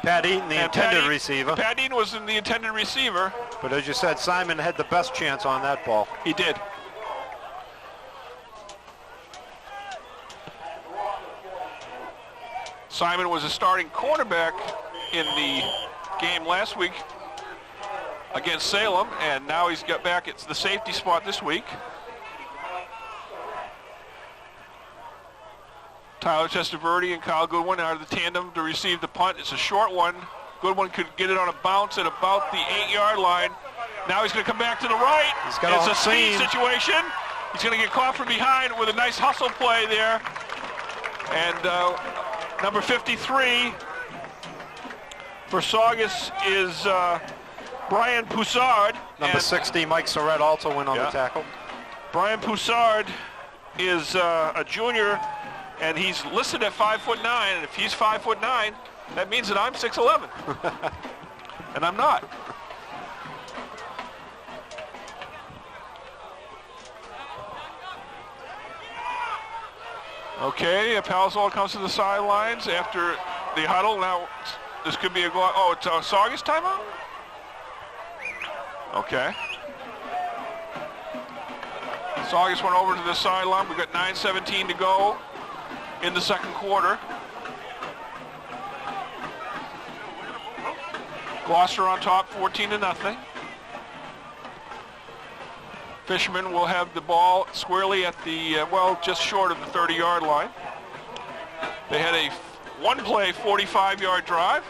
Pat Eaton, the intended receiver.
Pat Eaton was the intended receiver.
But as you said, Simon had the best chance on that ball.
He did. Simon was a starting cornerback in the game last week against Salem, and now he's got back at the safety spot this week. Tyler Testaverde and Kyle Goodwin are the tandem to receive the punt. It's a short one. Goodwin could get it on a bounce at about the 8-yard line. Now he's going to come back to the right. It's a speed situation. He's going to get caught from behind with a nice hustle play there. And number 53 for Saugus is Brian Poussard.
Number 60, Mike Surratt, also went on the tackle.
Brian Poussard is a junior, and he's listed at 5'9", and if he's 5'9", that means that I'm 6'11", and I'm not. Okay, Palazzolo comes to the sidelines after the huddle. Now, this could be a go. Oh, it's a Saugus timeout? Okay. Saugus went over to the sideline. We've got 9:17 to go in the second quarter. Gloucester on top, 14-0. Fishermen will have the ball squarely at the, well, just short of the 30-yard line. They had a one-play 45-yard drive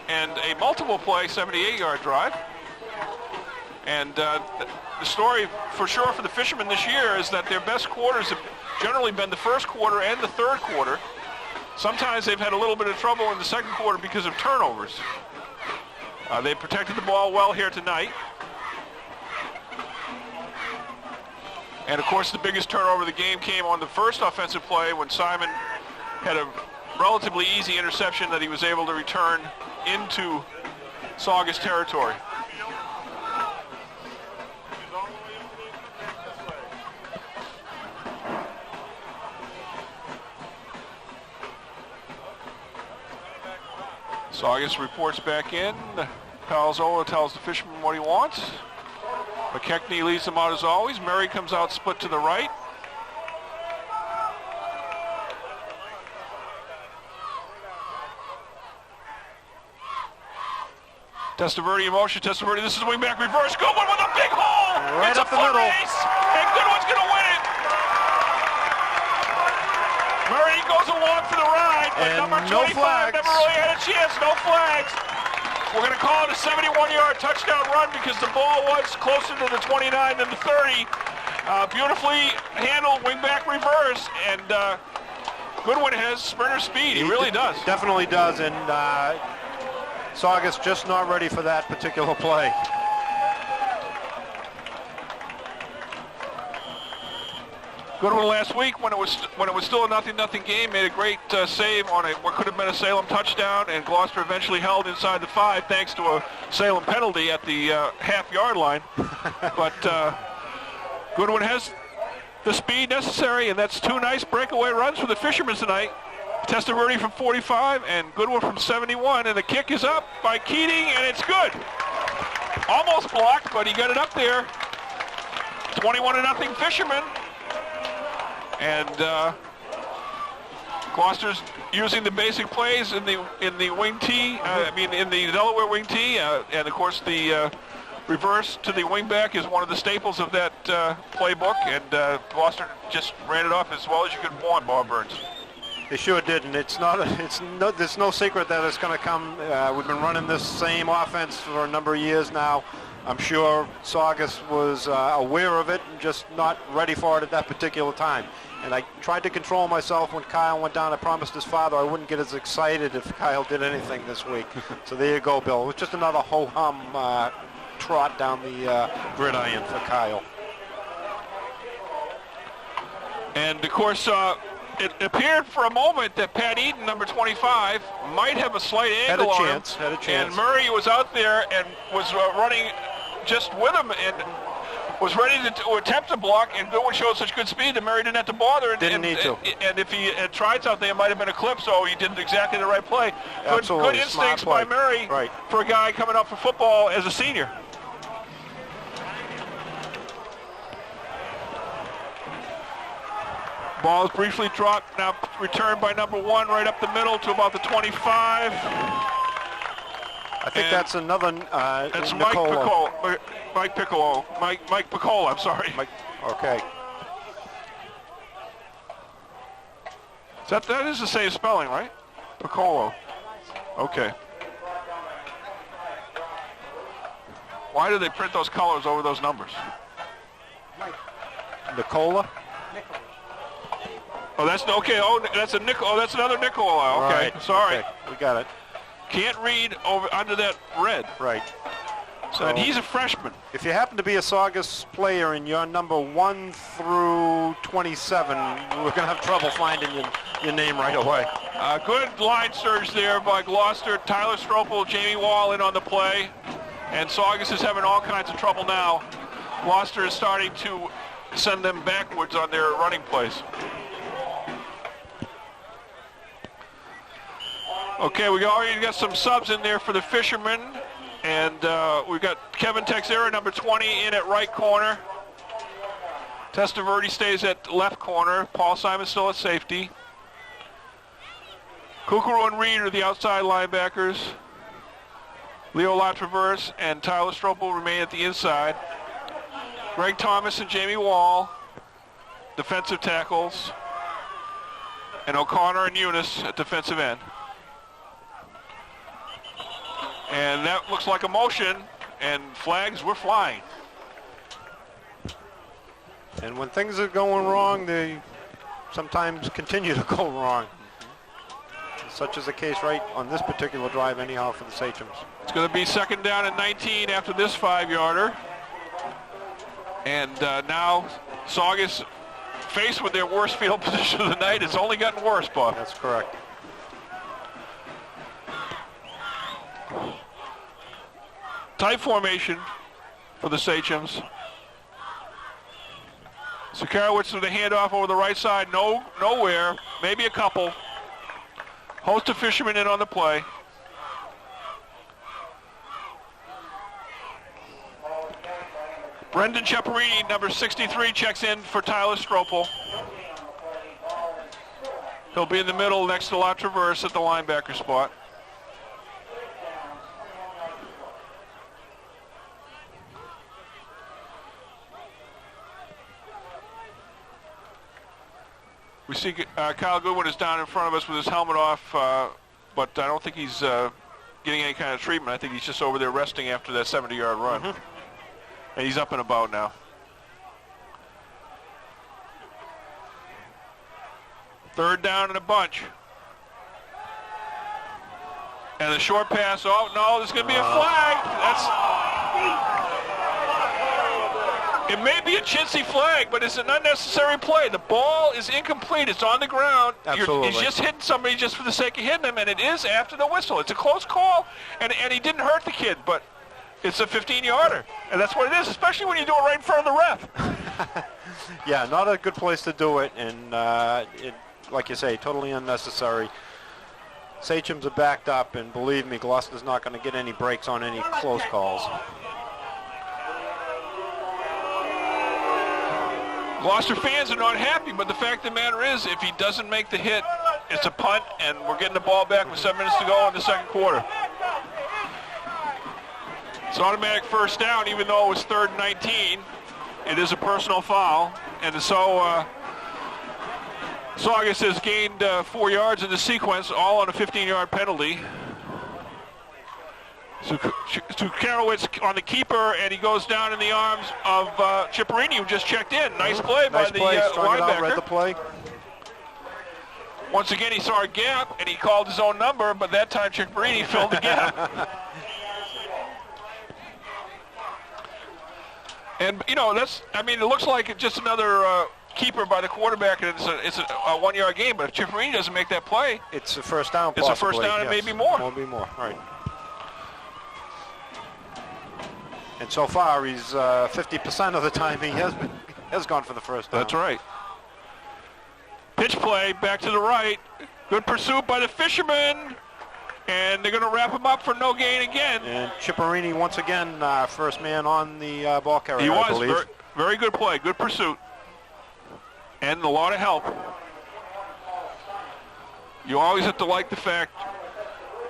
and a multiple-play 78-yard drive. And the story for sure for the Fishermen this year is that their best quarters have generally been the first quarter and the third quarter. Sometimes they've had a little bit of trouble in the second quarter because of turnovers. They protected the ball well here tonight. And of course the biggest turnover of the game came on the first offensive play when Simon had a relatively easy interception that he was able to return into Saugus territory. Saugus reports back in. Palazzolo tells the Fisherman what he wants. McKechnie leads them out as always. Murray comes out split to the right. Testaverde in motion. Testaverde, this is the wingback reverse. Goodwin with a big hole.
Right up the middle.
And Goodwin's going to win it. Murray goes along for the ride, but
and
number 25
no flags.
never really had a chance. No flags. We're going to call it a 71-yard touchdown run because the ball was closer to the 29 than the 30. Beautifully handled wingback reverse, and Goodwin has sprinter speed. He really does.
Definitely does, and Saugus just not ready for that particular play.
Goodwin last week, when it was still a 0-0 game, made a great save on what could have been a Salem touchdown, and Gloucester eventually held inside the 5 thanks to a Salem penalty at the half-yard line. But Goodwin has the speed necessary, and that's 2 nice breakaway runs for the Fishermen tonight. Testaverde from 45 and Goodwin from 71, and the kick is up by Keating, and it's good. Almost blocked, but he got it up there. 21-0 Fishermen. And Gloucester's using the basic plays in the wing tee. In the Delaware wing tee, and of course the reverse to the wing back is one of the staples of that playbook. And Gloucester just ran it off as well as you could want, Bob Burns.
They sure did, and there's no secret that it's going to come. We've been running this same offense for a number of years now. I'm sure Saugus was aware of it and just not ready for it at that particular time. And I tried to control myself when Kyle went down. I promised his father I wouldn't get as excited if Kyle did anything this week. So there you go, Bill. It was just another ho-hum trot down the gridiron for Kyle.
And, of course, it appeared for a moment that Pat Eaton, number 25, might have a slight angle on him.
Had a chance.
And Murray was out there and was running just with him and was ready to attempt to block, and Goodwin showed such good speed that Murray didn't have to bother. And,
didn't need to.
And if he had tried something, it might have been a clip, so he did exactly the right play. Good instincts by Murray for a guy coming up for football as a senior. Ball is briefly dropped, now returned by number 1 right up the middle to about the 25.
I think that's another
that's
Nicola.
Mike Piccola, I'm sorry.
Okay.
That is the same spelling, right? Piccolo. Okay. Why do they print those colors over those numbers?
Nicola?
Oh, that's okay. Oh, that's a nickel. Oh, that's another Nicola. Okay,
right.
Sorry.
Okay. We got it.
Can't read over under that red.
Right.
So, and he's a freshman.
If you happen to be a Saugus player and you're number 1 through 27, we're going to have trouble finding your name right away.
Good line surge there by Gloucester. Tyler Stropel, Jamie Wall in on the play. And Saugus is having all kinds of trouble now. Gloucester is starting to send them backwards on their running plays. Okay, we already got some subs in there for the Fishermen. And we've got Kevin Texera, number 20, in at right corner. Testaverde stays at left corner. Paul Simon still at safety. Kukuru and Reed are the outside linebackers. Leo Latraverse and Tyler Stropel remain at the inside. Greg Thomas and Jamie Wall, defensive tackles. And O'Connor and Eunice at defensive end. And that looks like a motion, and flags were flying.
And when things are going wrong, they sometimes continue to go wrong. Such is the case right on this particular drive anyhow for the Sachems.
It's going to be 2nd down and 19 after this 5-yarder. And now Saugus, faced with their worst field position of the night, it's only gotten worse, Bob.
That's correct.
Tight formation for the Sachems. Sukarowicz with a handoff over the right side. Nowhere. Maybe a couple. Host of Fishermen in on the play. Brendan Ciapparini, number 63, checks in for Tyler Stropel. He'll be in the middle next to Latraverse at the linebacker spot. We see Kyle Goodwin is down in front of us with his helmet off, but I don't think he's getting any kind of treatment. I think he's just over there resting after that 70-yard run. And he's up and about now. Third down and a bunch. And the short pass, oh no, there's going to be a flag. It may be a chintzy flag, but it's an unnecessary play. The ball is incomplete. It's on the ground.
Absolutely.
He's just hitting somebody just for the sake of hitting him, and it is after the whistle. It's a close call, and he didn't hurt the kid, but it's a 15-yarder, and that's what it is, especially when you do it right in front of the ref.
Yeah, not a good place to do it, and like you say, totally unnecessary. Sachems are backed up, and believe me, Gloucester's not going to get any breaks on any close calls.
Gloucester fans are not happy, but the fact of the matter is, if he doesn't make the hit, it's a punt, and we're getting the ball back with 7 minutes to go in the second quarter. It's automatic first down, even though it was 3rd and 19. It is a personal foul, and so Saugus has gained 4 yards in the sequence, all on a 15-yard penalty. Sukarowicz on the keeper, and he goes down in the arms of Chipperini, who just checked in. Nice play by the linebacker.
Read the play.
Once again, he saw a gap, and he called his own number, but that time Chipperini filled the gap. And, you know, it looks like just another keeper by the quarterback, and it's a 1-yard game, but if Chipperini doesn't make that play,
it's a first down,
it's possibly. A first down, and maybe more.
Maybe more, right. And so far, he's 50% of the time he has gone for the first down.
That's right. Pitch play, back to the right. Good pursuit by the Fishermen. And they're going to wrap him up for no gain again.
And Chipperini, once again, first man on the ball carrier,
he was.
I believe.
Very good play, good pursuit. And a lot of help. You always have to like the fact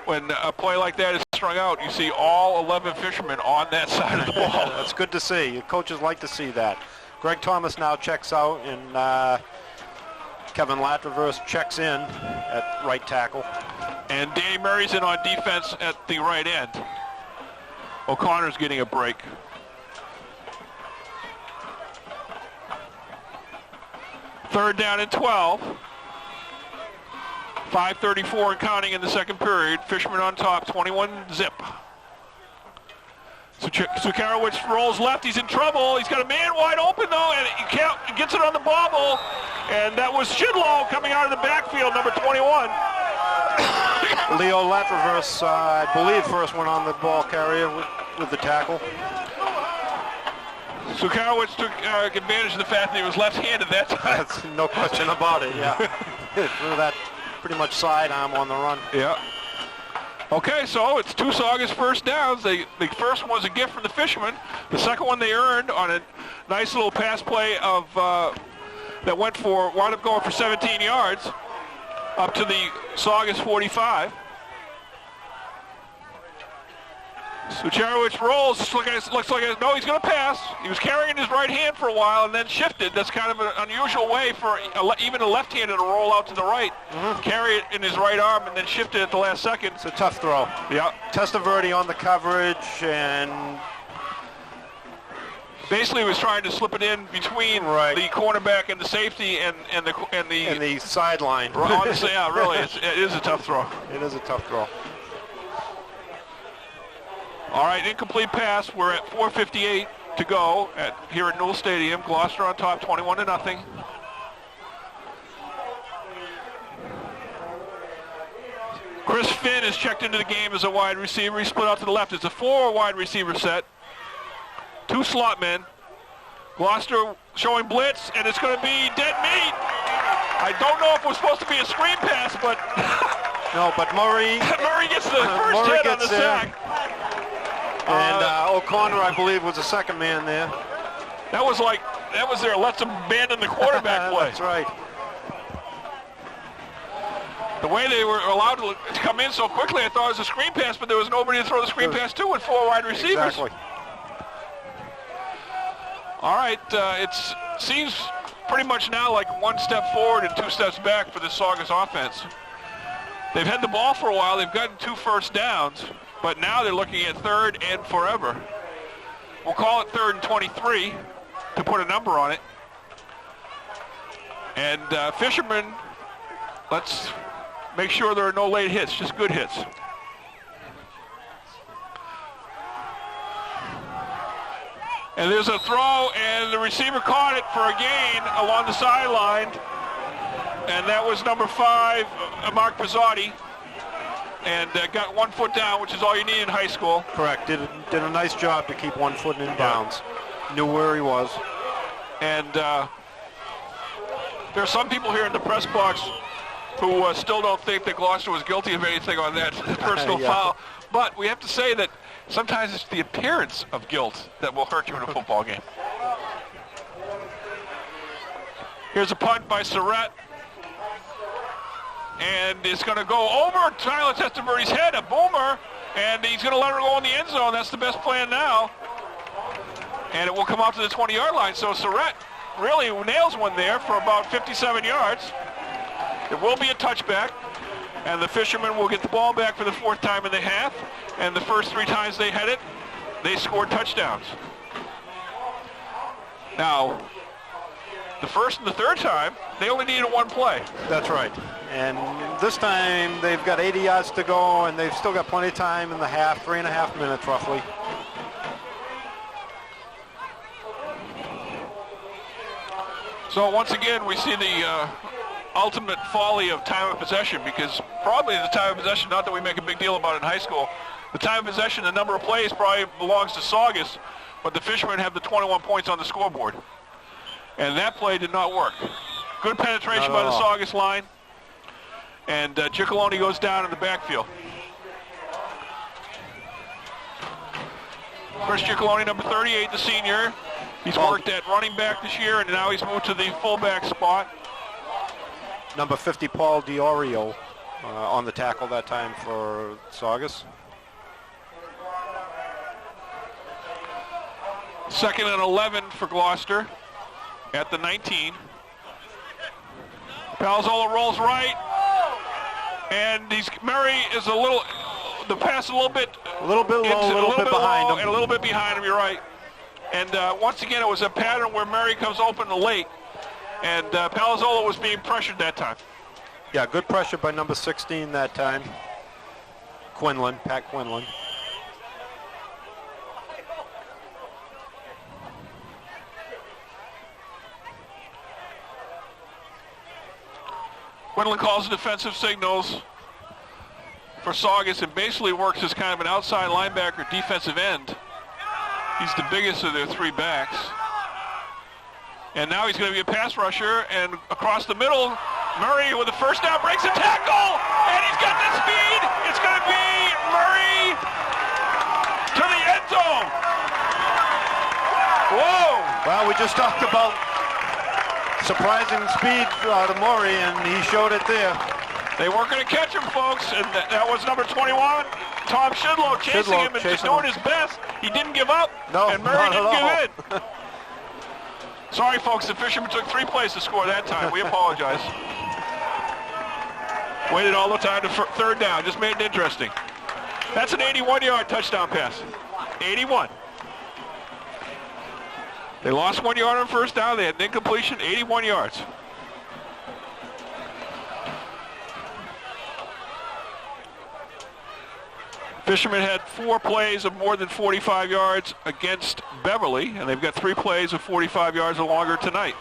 when a play like that is strung out, you see all 11 Fishermen on that side of the ball.
That's good to see. Coaches like to see that. Greg Thomas now checks out, and Kevin Latreverse checks in at right tackle.
And Danny Murray's in on defense at the right end. O'Connor's getting a break. Third down and 12. 5:34 and counting in the second period. Fishermen on top, 21-zip. Sukarowicz rolls left. He's in trouble. He's got a man wide open, though, and he gets it on the bobble. And that was Shidlow coming out of the backfield, number 21.
Leo Latreverse, I believe, first went on the ball carrier with the tackle.
Sukarowicz took advantage of the fact that he was left-handed that time.
That's no question about it, yeah. Threw that pretty much sidearm on the run.
Yeah. Okay, so it's 2 Saugus first downs. The first one was a gift from the Fishermen. The second one they earned on a nice little pass play of that wound up going for 17 yards up to the Saugus 45. Sukarowicz rolls, looks like no, he's going to pass. He was carrying his right hand for a while and then shifted. That's kind of an unusual way for even a left-hander to roll out to the right, carry it in his right arm, and then shift it at the last second.
It's a tough throw.
Yeah.
Testaverde on the coverage, and
basically he was trying to slip it in between the cornerback and the safety and the
sideline.
Honestly, yeah, really, it is a tough throw.
It is a tough throw.
All right, incomplete pass. We're at 4:58 to go here at Newell Stadium. Gloucester on top, 21-0. Chris Finn is checked into the game as a wide receiver. He split out to the left. It's a 4 wide receiver set. 2 slot men. Gloucester showing blitz, and it's going to be dead meat. I don't know if it was supposed to be a screen pass, but
no. But Murray
gets the first hit on the sack.
And O'Connor, I believe, was the second man there.
That was their let's abandon the quarterback play.
That's right.
The way they were allowed to come in so quickly, I thought it was a screen pass, but there was nobody to throw the screen pass to with 4 wide receivers.
Exactly.
All right, it seems pretty much now like 1 step forward and 2 steps back for the Saugus offense. They've had the ball for a while. They've gotten 2 first downs, but now they're looking at 3rd and forever. We'll call it 3rd and 23 to put a number on it. And Fisherman, let's make sure there are no late hits, just good hits. And there's a throw, and the receiver caught it for a gain along the sideline. And that was number 5, Mark Pizzotti. And got 1 foot down, which is all you need in high school.
Correct. Did a nice job to keep 1 foot in bounds. Knew where he was.
And there are some people here in the press box who still don't think that Gloucester was guilty of anything on that personal foul. But we have to say that sometimes it's the appearance of guilt that will hurt you in a football game. Here's a punt by Surratt. And it's going to go over Tyler Testaverde's head, a boomer, and he's going to let her go in the end zone. That's the best plan now. And it will come out to the 20-yard line. So Surratt really nails one there for about 57 yards. It will be a touchback, and the Fishermen will get the ball back for the 4th time in the half. And the first 3 times they had it, they scored touchdowns. Now, the first and the 3rd time, they only needed 1 play.
That's right. And this time they've got 80 yards to go, and they've still got plenty of time in the half, 3.5 minutes roughly.
So once again, we see the ultimate folly of time of possession, because probably the time of possession, not that we make a big deal about it in high school, the time of possession, the number of plays probably belongs to Saugus, but the Fishermen have the 21 points on the scoreboard. And that play did not work. Good penetration by the Saugus line. And Ciccolone goes down in the backfield. Chris Ciccolone, number 38, the senior. He's worked at running back this year, and now he's moved to the fullback spot.
Number 50, Paul DiOrio, on the tackle that time for Saugus.
2nd and 11 for Gloucester at the 19. Palazzolo rolls right, and Murray is the pass a little bit
low, a little bit behind him.
And a little bit behind him, you're right. And once again, it was a pattern where Murray comes open late, and Palazzolo was being pressured that time.
Yeah, good pressure by number 16 that time. Pat Quinlan.
Quinlan calls defensive signals for Saugus and basically works as kind of an outside linebacker, defensive end. He's the biggest of their 3 backs. And now he's going to be a pass rusher, and across the middle, Murray with the first down breaks a tackle, and he's got the speed. It's going to be Murray to the end zone. Whoa!
Well, we just talked about surprising speed out of Murray, and he showed it there.
They weren't going to catch him, folks, and that was number 21, Tom Shidlow, chasing him and doing his best. He didn't give up, and Murray didn't give in. Sorry, folks, the Fishermen took 3 plays to score that time. We apologize. Waited all the time to 3rd down, just made it interesting. That's an 81-yard touchdown pass. 81. They lost 1 yard on first down. They had an incompletion, 81 yards. Fishermen had 4 plays of more than 45 yards against Beverly, and they've got 3 plays of 45 yards or longer tonight.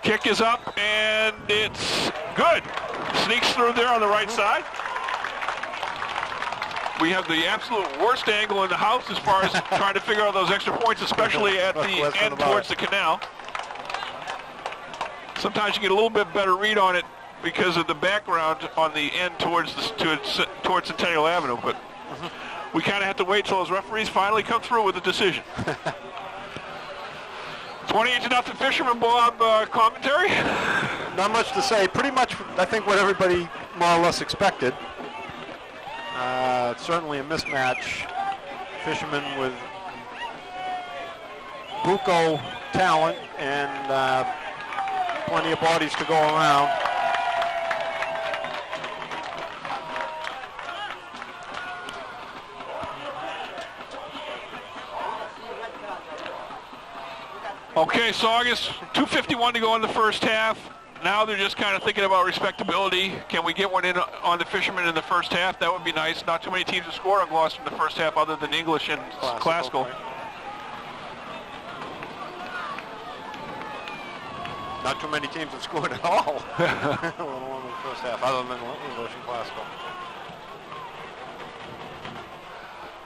Kick is up, and it's good. Sneaks through there on the right side. We have the absolute worst angle in the house as far as trying to figure out those extra points, especially at the end towards the canal. Sometimes you get a little bit better read on it because of the background on the end towards Centennial Avenue, but we kind of have to wait till those referees finally come through with a decision. 28-0 Fisherman. Bob, commentary?
Not much to say. Pretty much, I think, what everybody more or less expected. Certainly a mismatch. Fishermen with Bucco talent and plenty of bodies to go around.
Okay, Saugus, 2:51 to go in the first half. Now they're just kind of thinking about respectability. Can we get one in on the Fishermen in the first half? That would be nice. Not too many teams have scored on Gloucester in the first half other than English and Classical.
Not too many teams have scored at all. In the first half, other than English and Classical.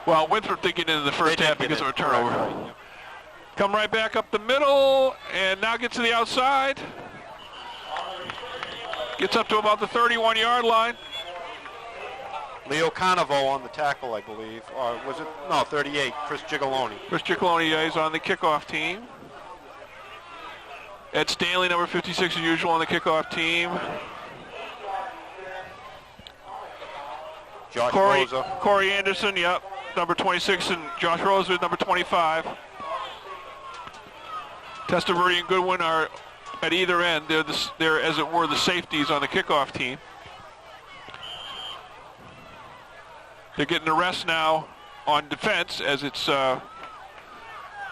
Well, Winthrop did get into the first half because of a turnover.
Right, yep.
Come right back up the middle, and now gets to the outside. Gets up to about the 31-yard line.
Leo Carnival on the tackle, I believe. Or was it? No, 38, Chris Gigaloni.
Chris Gigaloni, yeah, he's on the kickoff team. Ed Stanley, number 56, as usual, on the kickoff team.
Josh Rosa.
Corey Anderson, yep, number 26, and Josh Rosa, number 25. Testaverde and Goodwin are at either end. They're, as it were, the safeties on the kickoff team. They're getting the rest now on defense, as it's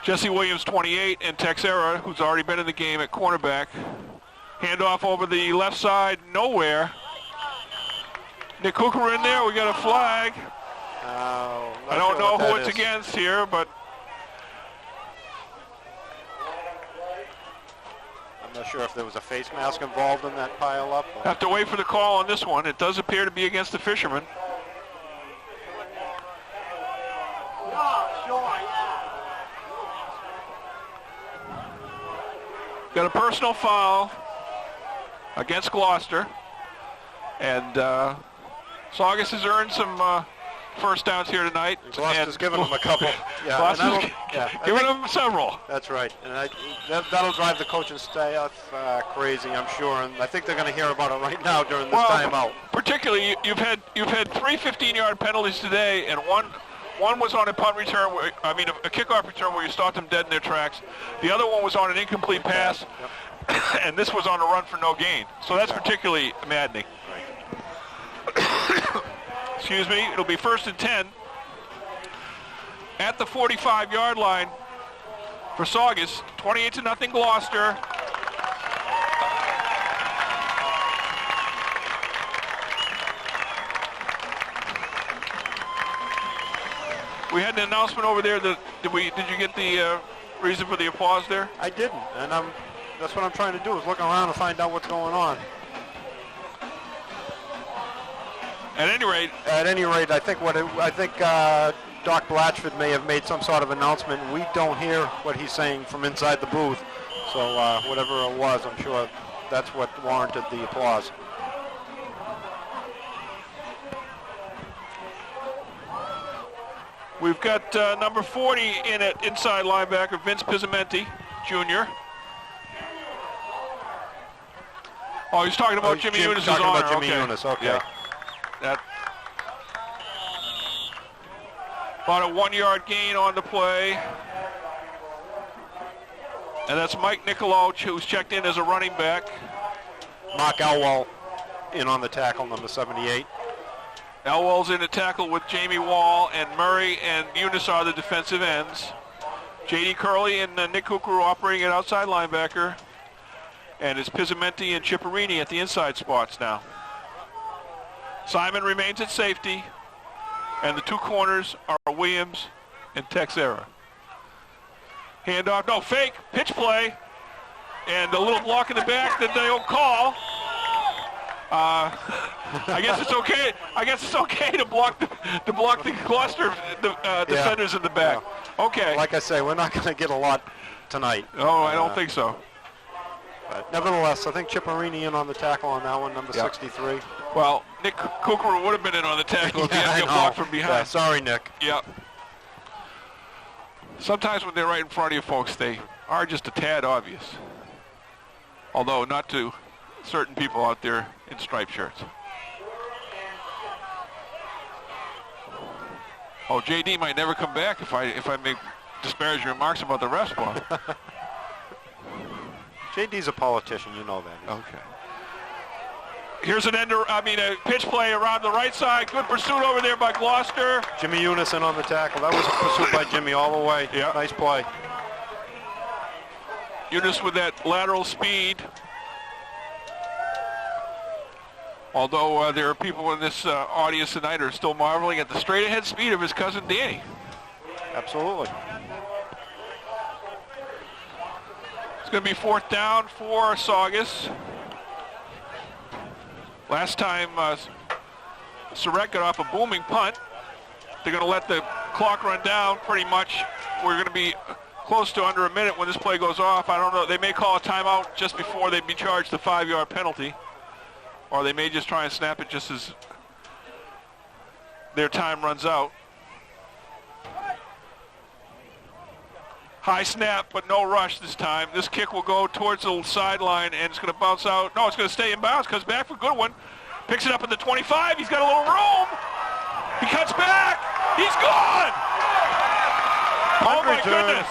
Jesse Williams, 28, and Texera, who's already been in the game at cornerback. Handoff over the left side, nowhere. Nick Hooker in there. We got a flag. I don't know who it's against here, but
I'm not sure if there was a face mask involved in that pile-up.
Have to wait for the call on this one. It does appear to be against the Fishermen. Got a personal foul against Gloucester, and Saugus has earned some first downs here tonight.
Gloucester's given them a couple. Yeah,
Gloucester's giving them several.
That's right, and that'll drive the coaching staff crazy, I'm sure, and I think they're going to hear about it right now during this timeout.
Particularly, you've had three 15-yard penalties today, and one was on a punt return, a kickoff return where you stopped them dead in their tracks. The other one was on an incomplete pass, and this was on a run for no gain. So that's particularly maddening. Excuse me. It'll be 1st and 10 at the 45-yard line for Saugus. 28-0 Gloucester. We had an announcement over there. Did you get the reason for the applause there?
I didn't, and that's what I'm trying to do, is look around and find out what's going on.
At any rate,
I think Doc Blatchford may have made some sort of announcement. We don't hear what he's saying from inside the booth, so whatever it was, I'm sure that's what warranted the applause.
We've got number 40 in at inside linebacker, Vince Pizzamenti, Jr. Oh, he's talking about Jimmy Eunice's honor.
Talking about Jimmy Eunice, okay.
Yeah. That about a 1-yard gain on the play. And that's Mike Nicolo, who's checked in as a running back.
Mark Elwell in on the tackle, number 78.
Elwell's in the tackle with Jamie Wall, and Murray and Eunice are the defensive ends. J.D. Curley and Nick Hooker operating at outside linebacker. And it's Pizzamenti and Chipperini at the inside spots now. Simon remains at safety, and the two corners are Williams and Texera. Handoff, no, fake, pitch play, and a little block in the back that they don't call. I guess it's okay. I guess it's okay to block the Gloucester defenders in the back. Yeah. Okay.
Like I say, we're not going to get a lot tonight.
Oh, I don't think so.
But nevertheless, I think Chipperini in on the tackle on that one, number 63.
Well, Nick Cooker would have been in on the tackle if he had to get blocked from behind.
Yeah, sorry, Nick.
Yeah. Sometimes when they're right in front of you folks, they are just a tad obvious. Although not to certain people out there in striped shirts. Oh, JD might never come back if I make disparaging remarks about the refs, Bob.
JD's a politician, you know that.
Okay. Here's a pitch play around the right side. Good pursuit over there by Gloucester.
Jimmy Eunice in on the tackle. That was a pursuit by Jimmy all the way.
Yeah.
Nice play.
Eunice with that lateral speed. Although there are people in this audience tonight who are still marveling at the straight-ahead speed of his cousin Danny.
Absolutely.
It's going to be 4th down for Saugus. Last time Surratt got off a booming punt. They're going to let the clock run down pretty much. We're going to be close to under a minute when this play goes off. I don't know. They may call a timeout just before they'd be charged the 5-yard penalty. Or they may just try and snap it just as their time runs out. High snap, but no rush this time. This kick will go towards the sideline, and it's going to bounce out. No, it's going to stay in bounds. Comes back for Goodwin. Picks it up at the 25. He's got a little room. He cuts back. He's gone. Oh, my goodness.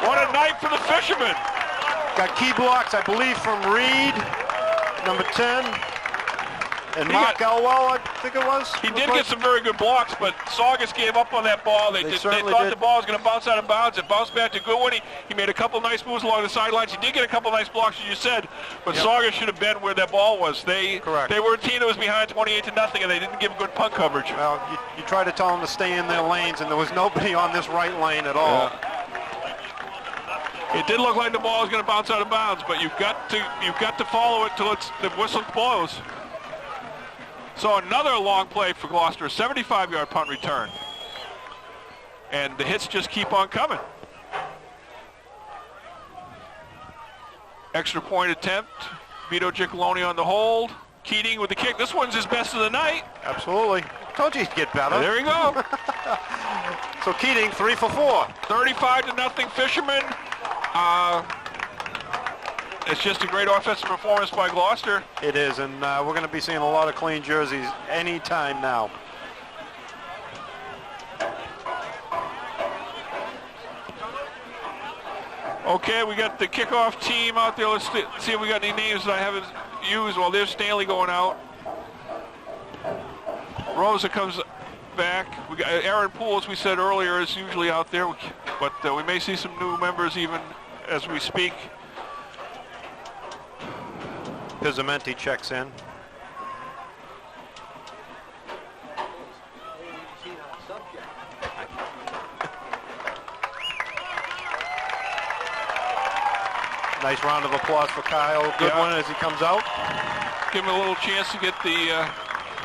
What a night for the fishermen.
Got key blocks, I believe, from Reed, number 10. And Mark Elwell, I think it was.
He did get some very good blocks, but Saugus gave up on that ball. They thought the ball was going to bounce out of bounds. It bounced back to Goodwin. He made a couple nice moves along the sidelines. He did get a couple nice blocks, as you said, but Saugus should have been where that ball was. They were a team that was behind 28-0, and they didn't give good punt coverage.
Well, you try to tell them to stay in their lanes, and there was nobody on this right lane at all.
Yeah. It did look like the ball was going to bounce out of bounds, but you've got to follow it till the whistle blows. So another long play for Gloucester, 75-yard punt return. And the hits just keep on coming. Extra point attempt. Vito Giacalone on the hold. Keating with the kick. This one's his best of the night.
Absolutely. Told you he'd get better.
There you go.
So Keating, 3 for 4.
35-0 Fishermen. It's just a great offensive performance by Gloucester.
It is, and we're going to be seeing a lot of clean jerseys anytime now.
Okay, we got the kickoff team out there. Let's see if we got any names that I haven't used. Well, there's Stanley going out. Rosa comes back. We got Aaron Poole, as we said earlier, is usually out there, but we may see some new members even as we speak.
Pizzamenti checks in. Nice round of applause for Kyle Goodwin as he comes out.
Give him a little chance to get the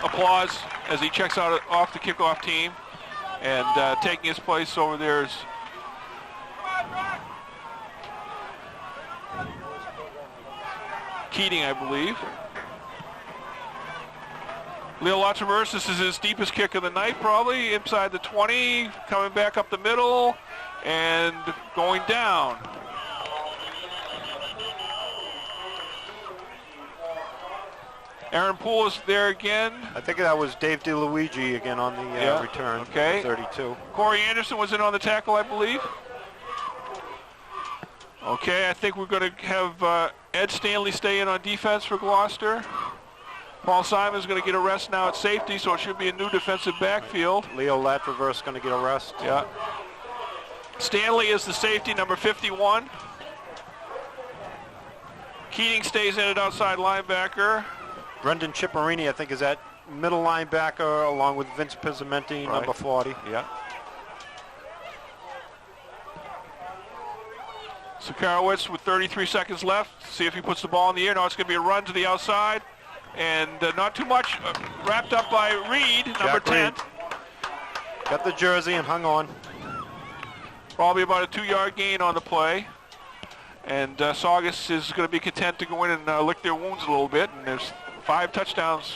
applause as he checks out off the kickoff team. And taking his place over there is Keating, I believe. Leo Latraverse, this is his deepest kick of the night, probably inside the 20, coming back up the middle and going down. Aaron Poole is there again.
I think that was Dave DeLuigi again on the return.
Okay.
32.
Corey Anderson was in on the tackle, I believe. Okay, I think we're going to have Ed Stanley stay in on defense for Gloucester. Paul Simon's going to get a rest now at safety, so it should be a new defensive backfield.
Leo Latraverse going to get a rest.
Yeah. Stanley is the safety, number 51. Keating stays in at outside linebacker.
Brendan Chipperini, I think, is at middle linebacker along with Vince Pizzamenti, number 40.
Yeah. Sakarowicz with 33 seconds left. See if he puts the ball in the air. No, it's going to be a run to the outside. And not too much. Wrapped up by Reed, number 10.
Reed. Got the jersey and hung on.
Probably about a 2-yard gain on the play. And Saugus is going to be content to go in and lick their wounds a little bit. And there's 5 touchdowns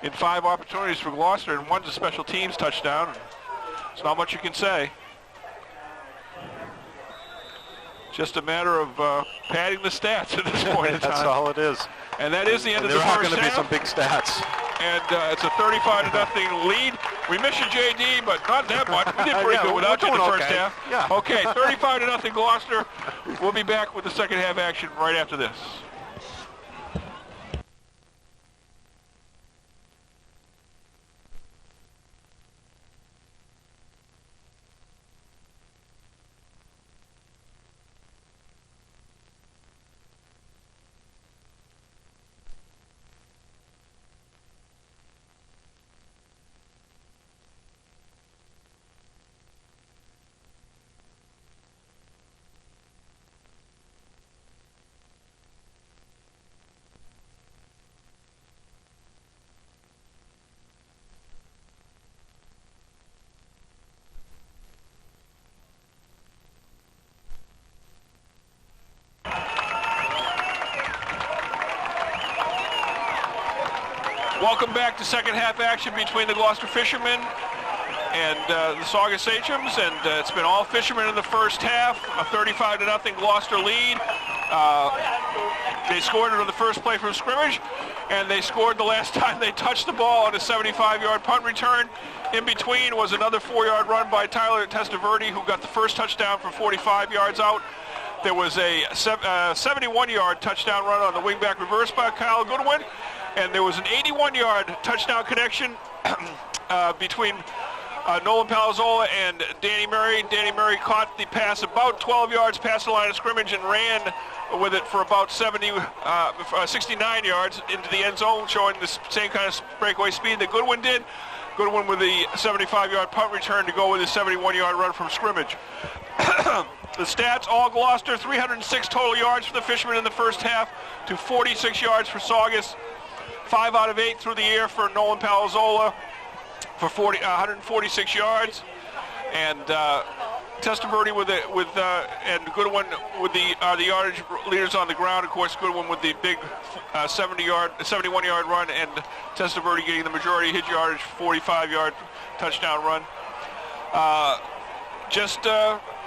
in 5 opportunities for Gloucester, and one's a special teams touchdown. It's not much you can say. Just a matter of padding the stats at this point in time.
That's all it is.
And that is the end of the first half.
There are going to be some big stats.
And it's a 35-0 lead. We miss you, JD, but not that much. We did pretty good without you in the first half.
Yeah.
Okay, 35-0 Gloucester. We'll be back with the second half action right after this. Welcome back to second half action between the Gloucester Fishermen and the Saugus Sachems, and it's been all Fishermen in the first half. A 35-0 Gloucester lead. They scored it on the first play from scrimmage, and they scored the last time they touched the ball on a 75-yard punt return. In between was another 4-yard run by Tyler Testaverde, who got the first touchdown from 45 yards out. There was a 71-yard touchdown run on the wingback reverse by Kyle Goodwin, and there was an 81-yard touchdown connection between Nolan Palazzolo and Danny Murray. Danny Murray caught the pass about 12 yards past the line of scrimmage and ran with it for about 69 yards into the end zone, showing the same kind of breakaway speed that Goodwin did. Goodwin with the 75-yard punt return to go with his 71-yard run from scrimmage. The stats, all Gloucester, 306 total yards for the Fishermen in the first half to 46 yards for Saugus. 5 out of 8 through the air for Nolan Palazzolo for 146 yards. And Testaverde and Goodwin with the yardage leaders on the ground. Of course, Goodwin with the big 71-yard run, and Testaverde getting the majority of his yardage, 45-yard touchdown run. Just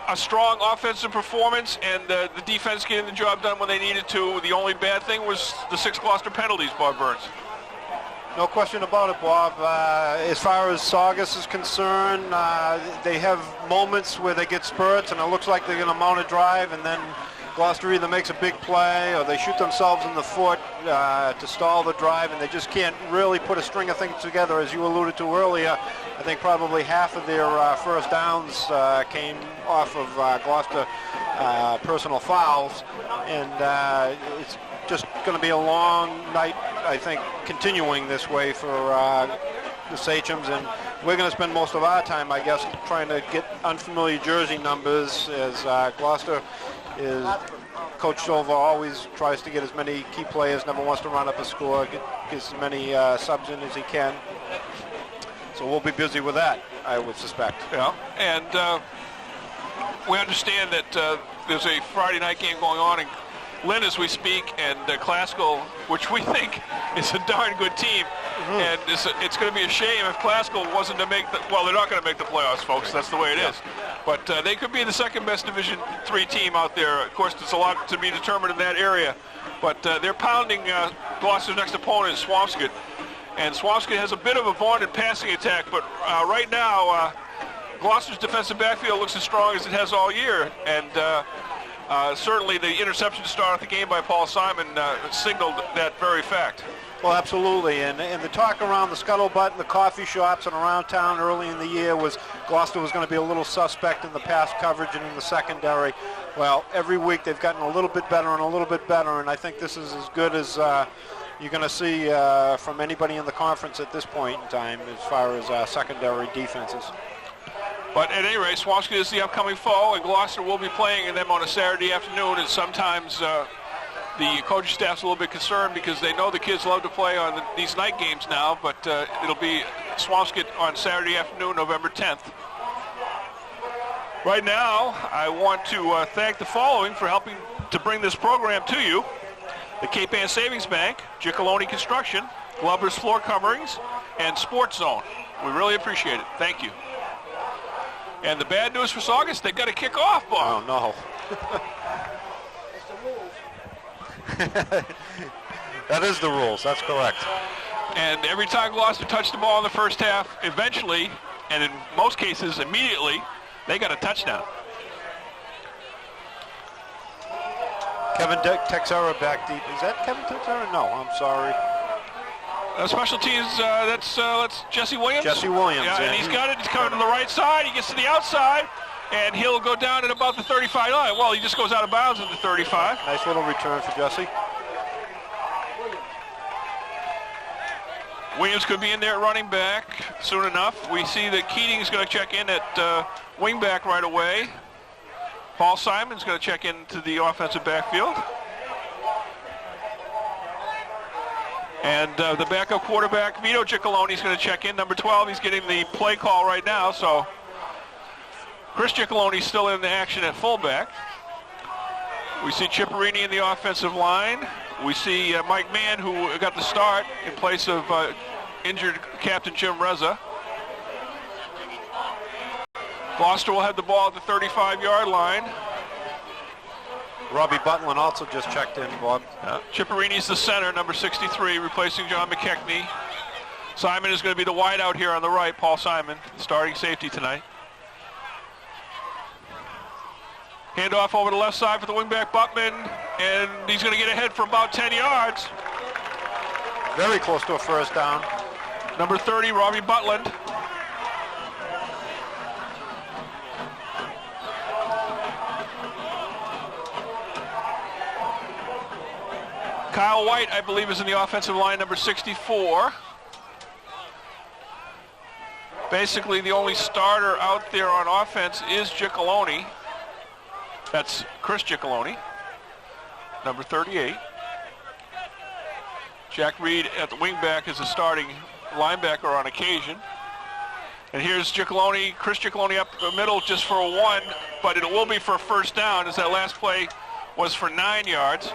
a strong offensive performance, and the defense getting the job done when they needed to. The only bad thing was the 6 Gloucester penalties, Bob Burns.
No question about it, Bob. As far as Saugus is concerned, they have moments where they get spurts, and it looks like they're going to mount a drive, and then Gloucester either makes a big play or they shoot themselves in the foot to stall the drive, and they just can't really put a string of things together. As you alluded to earlier, I think probably half of their first downs came off of Gloucester personal fouls, and it's just going to be a long night, I think, continuing this way for the Sachems, and we're going to spend most of our time, I guess, trying to get unfamiliar jersey numbers, as Gloucester is, Coach Silva always tries to get as many key players, never wants to run up a score, get as many subs in as he can. So we'll be busy with that, I would suspect.
Yeah, and we understand that there's a Friday night game going on in Lynn as we speak, and Classical, which we think is a darn good team. And it's going to be a shame if Classical wasn't to make well, they're not going to make the playoffs, folks. That's the way it is. But they could be the second best Division III team out there. Of course, there's a lot to be determined in that area. But they're pounding Gloucester's next opponent, Swampscott. And Swampscott has a bit of a vaunted passing attack, but right now, Gloucester's defensive backfield looks as strong as it has all year. And certainly the interception to start off the game by Paul Simon signaled that very fact.
Well, absolutely, and the talk around the scuttlebutt and the coffee shops and around town early in the year was Gloucester was going to be a little suspect in the pass coverage and in the secondary. Well, every week they've gotten a little bit better and a little bit better, and I think this is as good as you're going to see from anybody in the conference at this point in time as far as secondary defenses.
But at any rate, Swampscott is the upcoming foe, and Gloucester will be playing them on a Saturday afternoon, and sometimes the coaching staff's a little bit concerned because they know the kids love to play on these night games now, but it'll be Swampscott on Saturday afternoon, November 10th. Right now, I want to thank the following for helping to bring this program to you. The Cape Ann Savings Bank, Giacalone Construction, Glover's Floor Coverings, and Sports Zone. We really appreciate it. Thank you. And the bad news for Saugus, they've got to kick off, Bob.
Oh, no. That is the rules. That's correct.
And every time Gloucester touched the ball in the first half, eventually, and in most cases immediately, they got a touchdown.
Kevin Texera back deep. Is that Kevin Texera? No, I'm sorry.
Special teams, that's Jesse Williams.
Jesse Williams.
Yeah, and he's got it. He's coming to the right side. He gets to the outside, and he'll go down at about the 35 line. Well, he just goes out of bounds at the 35.
Nice little return for Jesse.
Williams could be in there running back soon enough. We see that Keating's going to check in at wingback right away. Paul Simon's going to check into the offensive backfield. And the backup quarterback, Vito Giacalone, is going to check in. Number 12, he's getting the play call right now. So Chris Giacalone is still in the action at fullback. We see Chipperini in the offensive line. We see Mike Mann, who got the start in place of injured captain Jim Reza. Gloucester will have the ball at the 35-yard line.
Robbie Butlin also just checked in, Bob.
Chipperini's the center, number 63, replacing John McKechnie. Simon is going to be the wideout here on the right, Paul Simon, starting safety tonight. Handoff over the left side for the wingback Buttman, and he's going to get ahead for about 10 yards.
Very close to a first down.
Number 30, Robbie Butland. Kyle White, I believe, is in the offensive line, number 64. Basically, the only starter out there on offense is Giacalone. That's Chris Giacalone, number 38. Jack Reed at the wingback is a starting linebacker on occasion. And here's Giacalone, Chris Giacalone up the middle just for a 1, but it will be for a first down, as that last play was for 9 yards.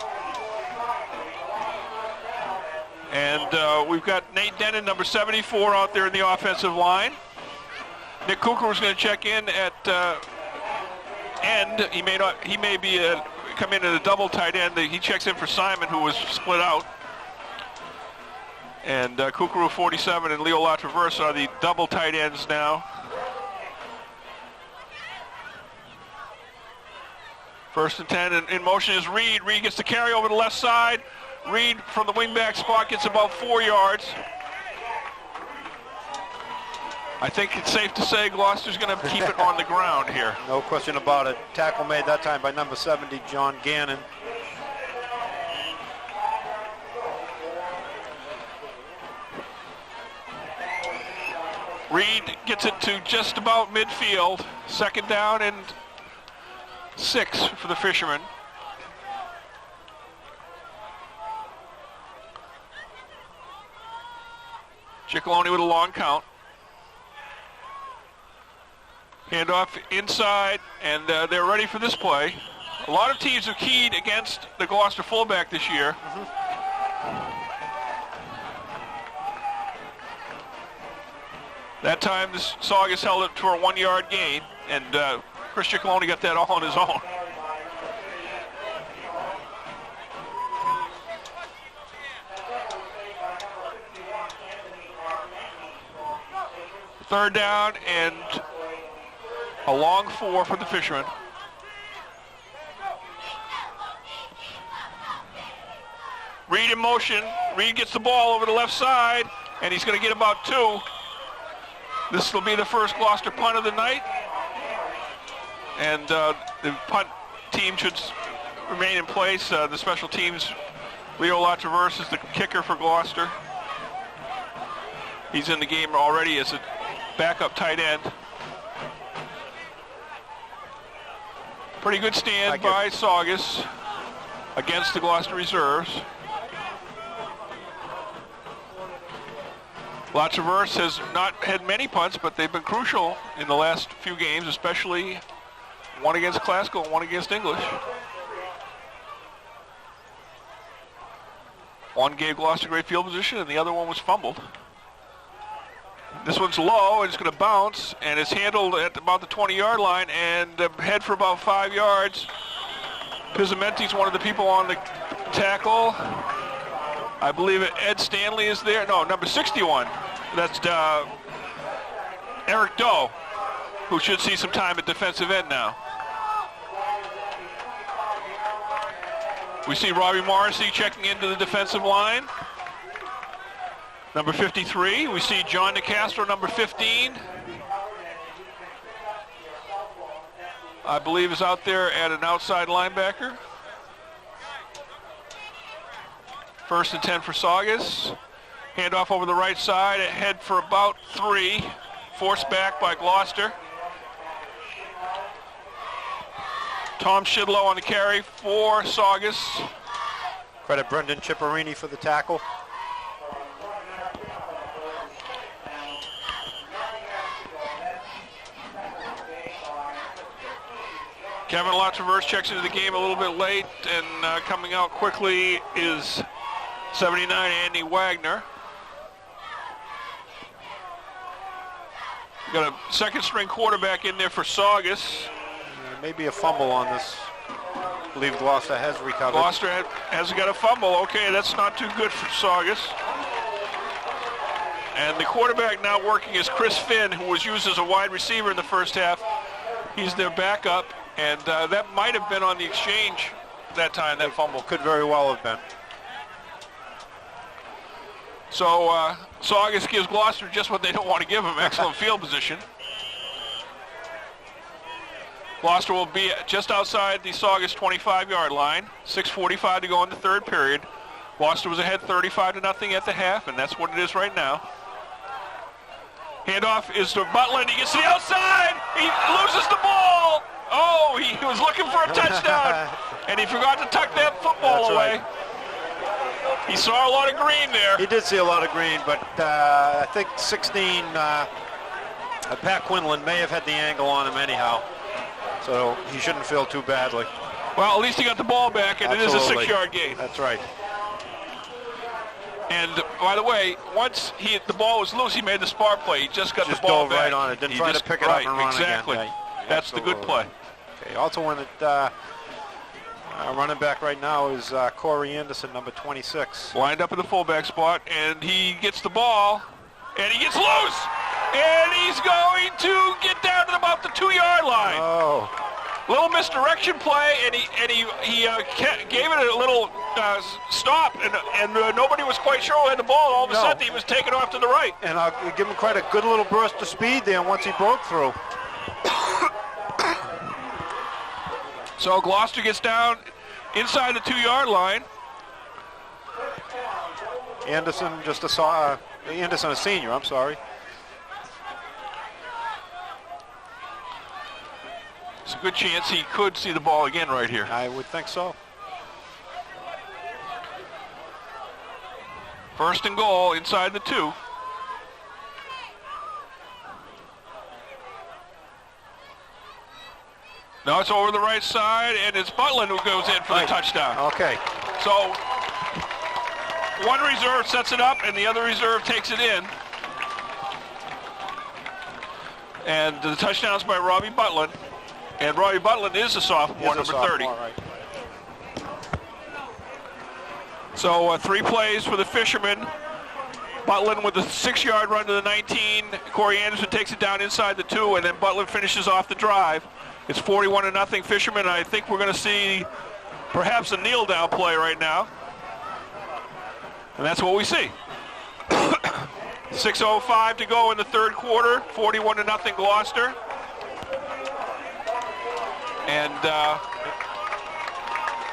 And we've got Nate Denon, number 74, out there in the offensive line. Nick Cooker is going to check in at end. He may be come in at a double tight end. He checks in for Simon, who was split out. And Kukuru 47 and Leo LaTraverse are the double tight ends now. First and 10, and in motion is Reed. Reed gets the carry over the left side. Reed from the wingback spot gets about 4 yards. I think it's safe to say Gloucester's going to keep it on the ground here.
No question about it. Tackle made that time by number 70, John Gannon.
Reed gets it to just about midfield. Second down and 6 for the Fishermen. Giacalone with a long count. Handoff inside, and they're ready for this play. A lot of teams have keyed against the Gloucester fullback this year. That time, the Saugus held it for a 1-yard gain, and Chris Giacalone got that all on his own. Third down and a long 4 for the Fishermen. Reed in motion. Reed gets the ball over the left side, and he's going to get about 2. This will be the first Gloucester punt of the night. And the punt team should remain in place. The special teams, Leo LaTraverse is the kicker for Gloucester. He's in the game already as a backup tight end. Pretty good stand by Saugus against the Gloucester reserves. LaTraverse has not had many punts, but they've been crucial in the last few games, especially one against Classical and one against English. One gave Gloucester great field position, and the other one was fumbled. This one's low, and it's going to bounce, and it's handled at about the 20-yard line, and head for about 5 yards. Pizzamenti's one of the people on the tackle. I believe Ed Stanley is there. No, number 61. That's Eric Doe, who should see some time at defensive end now. We see Robbie Morrissey checking into the defensive line. Number 53. We see John DeCastro, number 15. I believe is out there at an outside linebacker. First and 10 for Saugus. Handoff over the right side, ahead for about 3. Forced back by Gloucester. Tom Shidlow on the carry for Saugus.
Credit Brendan Chipperini for the tackle.
Kevin LaTraverse checks into the game a little bit late, and coming out quickly is 79 Andy Wagner. Got a second-string quarterback in there for Saugus.
Maybe a fumble on this. I believe Gloucester has recovered.
Gloucester has got a fumble. Okay, that's not too good for Saugus. And the quarterback now working is Chris Finn, who was used as a wide receiver in the first half. He's their backup, and that might have been on the exchange that time, that fumble.
Could very well have been.
So Saugus gives Gloucester just what they don't want to give him, excellent field position. Gloucester will be just outside the Saugus 25-yard line. 6:45 to go in the third period. Gloucester was ahead 35-0 at the half, and that's what it is right now. Handoff is to Butland. He gets to the outside. He loses the ball. Oh, he was looking for a touchdown, and he forgot to tuck that football away. Right. He saw a lot of green there.
He did see a lot of green, but I think 16, Pat Quinlan may have had the angle on him anyhow, so he shouldn't feel too badly.
Well, at least he got the ball back, and Absolutely. It is a 6-yard gain.
That's right.
And by the way, once the ball was loose, he made the smart play. He just got the ball
dove
back.
Right on it. Didn't try to pick it up and run
exactly.
again.
That's the good play.
Okay. Also, when running back right now is Corey Anderson, number 26.
Lined up in the fullback spot, and he gets the ball, and he gets loose, and he's going to get down to about the 2-yard line.
Oh.
Little misdirection play, and he gave it a little stop, and nobody was quite sure who had the ball. All of a sudden, he was taken off to the right.
And I'll give him quite a good little burst of speed there once he broke through.
So Gloucester gets down inside the 2-yard line.
Anderson, Anderson, a senior, I'm sorry.
It's a good chance he could see the ball again right here.
I would think so.
First and goal inside the 2. Now it's over the right side, and it's Butland who goes in for the touchdown.
Okay.
So one reserve sets it up, and the other reserve takes it in. And the touchdown's by Robbie Butland. And Robbie Butland is a sophomore, number 30.
Right.
So 3 plays for the Fishermen. Butland with a 6-yard run to the 19. Corey Anderson takes it down inside the 2, and then Butland finishes off the drive. It's 41-0 Fishermen. I think we're going to see perhaps a kneel-down play right now. And that's what we see. 6:05 to go in the third quarter. 41-0 Gloucester. And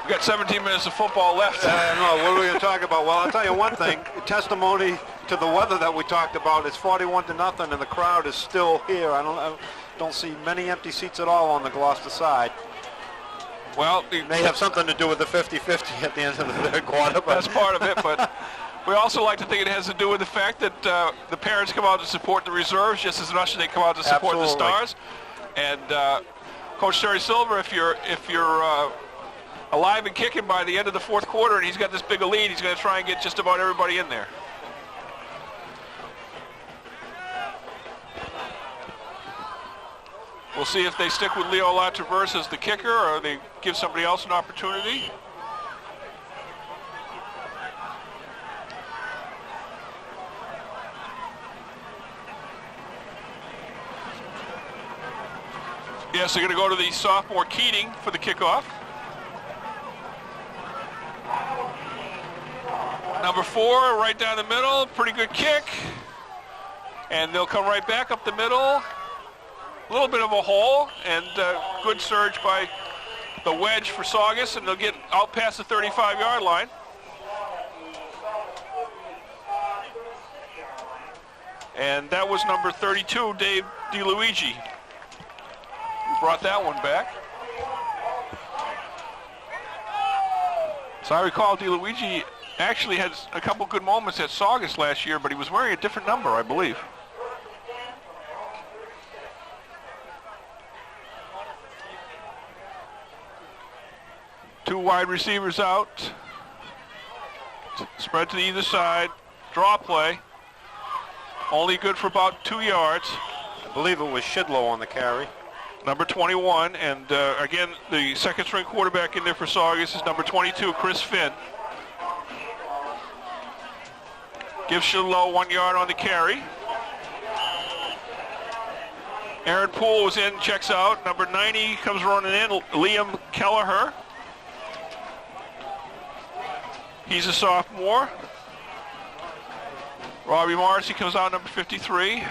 we've got 17 minutes of football left.
No, what are we going to talk about? Well, I'll tell you one thing. Testimony to the weather that we talked about. It's 41-0, and the crowd is still here. I don't see many empty seats at all on the Gloucester side.
Well,
it may have something to do with the 50-50 at the end of the third quarter.
That's part of it, but we also like to think it has to do with the fact that the parents come out to support the reserves just as much as they come out to support the Stars. And Coach Terry Silver, if you're alive and kicking by the end of the fourth quarter and he's got this big a lead, he's going to try and get just about everybody in there. We'll see if they stick with Leo LaTraverse as the kicker or they give somebody else an opportunity. Yes, they're going to go to the sophomore Keating for the kickoff. Number 4, right down the middle, pretty good kick. And they'll come right back up the middle. A little bit of a hole, and good surge by the wedge for Saugus, and they'll get out past the 35-yard line. And that was number 32, Dave DeLuigi, who brought that one back. So I recall DeLuigi actually had a couple good moments at Saugus last year, but he was wearing a different number, I believe. Two wide receivers out. Spread to either side. Draw play. Only good for about 2 yards.
believe it was Shidlow on the carry.
Number 21, and again, the second string quarterback in there for Saugus is number 22, Chris Finn. Gives Shidlow 1 yard on the carry. Aaron Poole was in, checks out. Number 90 comes running in, Liam Kelleher. He's a sophomore. Robbie Morrissey comes out, number 53.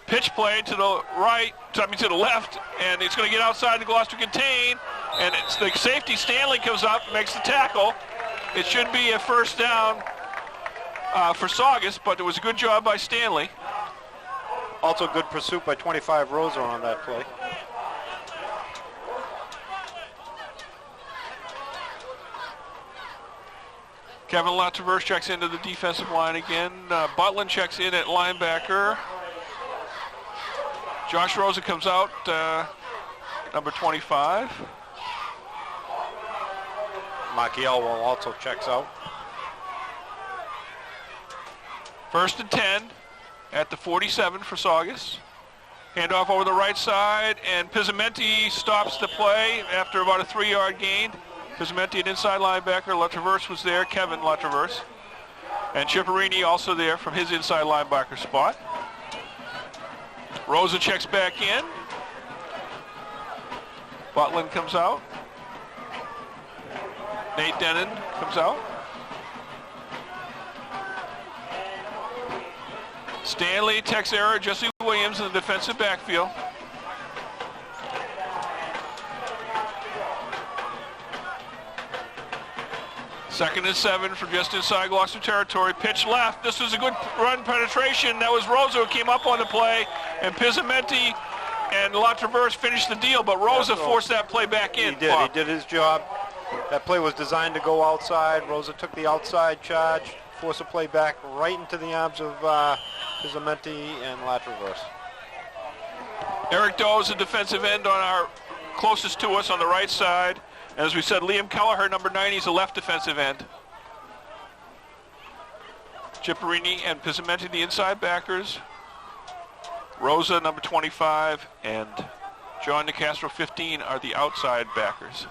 Pitch play to the right, to the left, and it's going to get outside the Gloucester contain, and it's the safety Stanley comes up, makes the tackle. It should be a first down for Saugus, but it was a good job by Stanley.
Also good pursuit by 25 Rosa on that play.
Kevin LaTraverse checks into the defensive line again. Butlin checks in at linebacker. Josh Rosa comes out, number 25.
Macchiello also checks out.
First and 10 at the 47 for Saugus. Handoff over the right side, and Pizzamenti stops the play after about a 3-yard gain. Pizzamenti, an inside linebacker. LaTraverse was there, Kevin LaTraverse. And Ciparini also there from his inside linebacker spot. Rosa checks back in. Butlin comes out. Nate Denon comes out. Stanley, Tex error, Jesse Williams in the defensive backfield. Second and 7 from just inside Gloucester territory. Pitch left. This was a good run penetration. That was Rosa who came up on the play, and Pizzamenti and LaTraverse finished the deal, but Rosa forced that play back in.
He did. He did his job. That play was designed to go outside. Rosa took the outside charge, forced the play back right into the arms of Pizzamenti and LaTraverse.
Eric Doe is a defensive end on our closest to us on the right side. And as we said, Liam Kelleher, number 90, is a left defensive end. Ciparini and Pizzamenti, the inside backers. Rosa, number 25, and John Nicastro, 15, are the outside backers.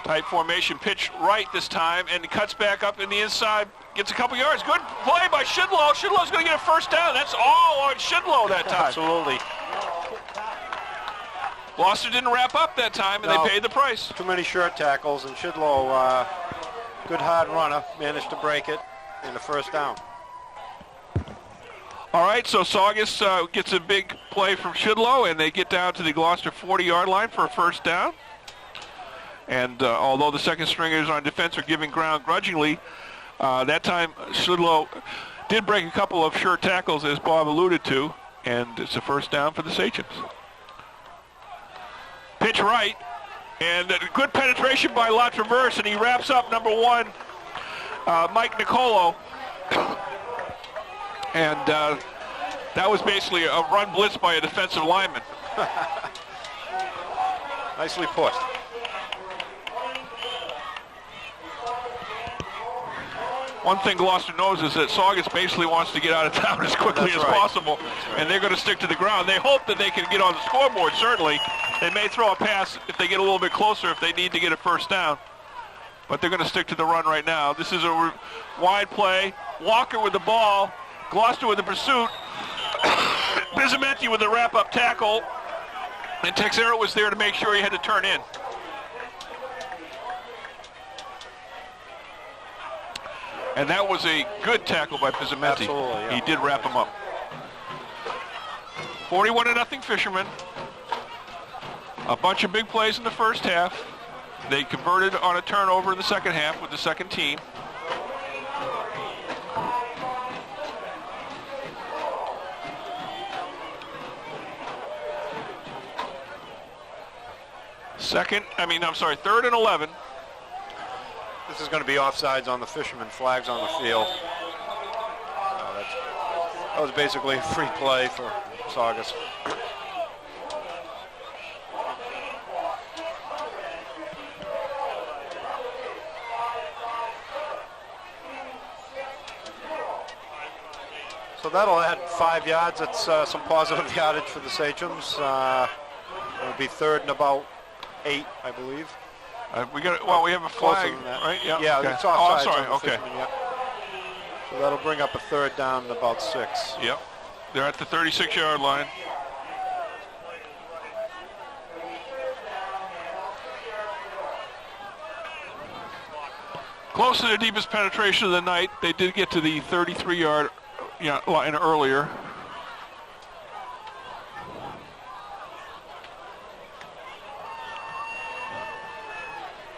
Tight formation, pitch right this time, and cuts back up in the inside, gets a couple yards. Good play by Shidlow. Shidlow's going to get a first down. That's all on Shidlow that time.
Absolutely.
Gloucester didn't wrap up that time, and they paid the price.
Too many short tackles, and Shidlow, good hard runner, managed to break it in the first down.
All right, so Saugus gets a big play from Shidlow, and they get down to the Gloucester 40-yard line for a first down. And although the second stringers on defense are giving ground grudgingly, that time Shidlow did break a couple of short tackles, as Bob alluded to, and it's a first down for the Sachems. Pitch right, and a good penetration by LaTraverse, and he wraps up number 1, Mike Nicolo. And that was basically a run blitz by a defensive lineman.
Nicely put.
One thing Gloucester knows is that Saugus basically wants to get out of town as quickly as possible, and they're going to stick to the ground. They hope that they can get on the scoreboard, certainly. They may throw a pass if they get a little bit closer if they need to get a first down, but they're going to stick to the run right now. This is a wide play. Walker with the ball. Gloucester with the pursuit. Pizzamenti with the wrap-up tackle, and Texera was there to make sure he had to turn in. And that was a good tackle by Pizzamenti.
Absolutely, yeah.
He did wrap him up. 41-0 Fishermen. A bunch of big plays in the first half. They converted on a turnover in the second half with the second team. Third and 11.
This is going to be offsides on the Fishermen, flags on the field. That was basically a free play for Saugus. So that'll add 5 yards. It's some positive yardage for the Sachems. It'll be third and about 8, I believe.
We have a flag, right? Yeah.
Yeah,
okay.
it's offside.
Oh, I'm sorry. Okay.
Fishermen, yeah. So that'll bring up a third down and about 6.
Yep. They're at the 36-yard line. Close to their deepest penetration of the night. They did get to the 33-yard line earlier.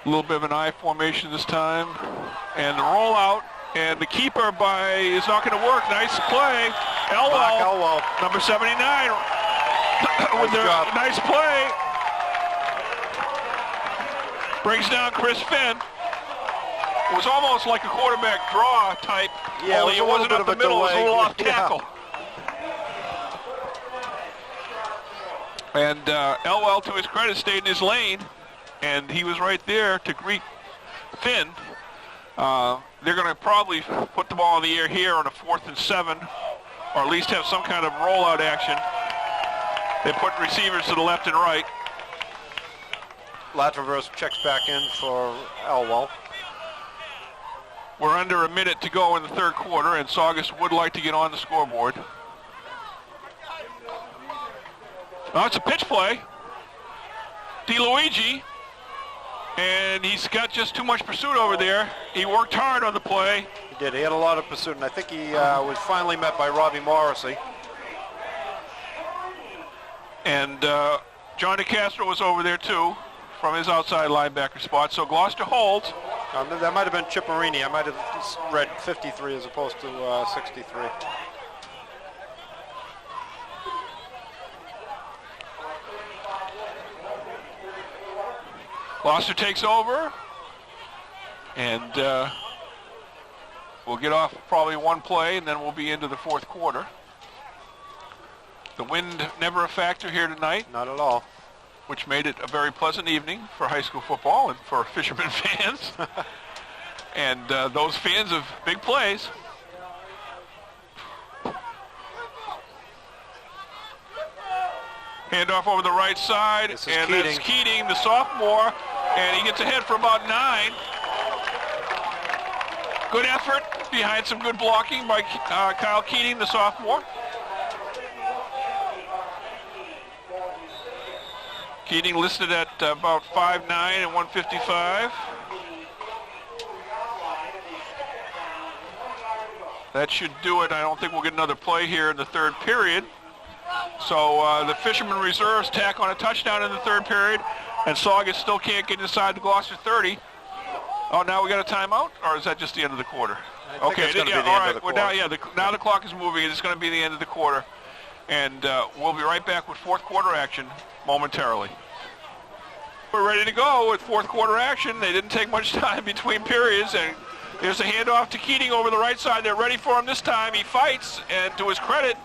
A little bit of an I formation this time. And the rollout, and the keeper is not going to work. Nice play. Elwell, number 79, with a nice play. Brings down Chris Finn. It was almost like a quarterback draw type, only it wasn't up the middle, it was a little off tackle. And Elwell, to his credit, stayed in his lane, and he was right there to greet Finn. They're going to probably put the ball in the air here on a 4th and 7, or at least have some kind of rollout action. They put receivers to the left and right.
Latraverse checks back in for Elwell.
We're under a minute to go in the third quarter, and Saugus would like to get on the scoreboard. Oh, it's a pitch play. DeLuigi, and he's got just too much pursuit over there. He worked hard on the play.
He did. He had a lot of pursuit, and I think he was finally met by Robbie Morrissey.
And John DeCastro was over there, too, from his outside linebacker spot. So Gloucester holds.
That might have been Chipperini. I might have read 53 as opposed to 63.
Gloucester takes over, and we'll get off probably one play, and then we'll be into the fourth quarter. The wind never a factor here tonight.
Not at all.
Which made it a very pleasant evening for high school football and for Fisherman fans. And those fans of big plays. Handoff over the right side, and
Keating.
that's Keating, the sophomore, and he gets ahead for about 9. Good effort behind some good blocking by Kyle Keating, the sophomore. Keating listed at about 5'9" and 155. That should do it. I don't think we'll get another play here in the third period. So the Fisherman reserves tack on a touchdown in the third period, and Saugus still can't get inside the Gloucester 30. Oh, now we got a timeout, or is that just the end of the quarter?
Okay, it's going to be the end of the quarter.
Now the clock is moving, and it's going to be the end of the quarter. And we'll be right back with fourth quarter action momentarily. We're ready to go with fourth quarter action. They didn't take much time between periods, and there's a handoff to Keating over the right side. They're ready for him this time. He fights, and to his credit,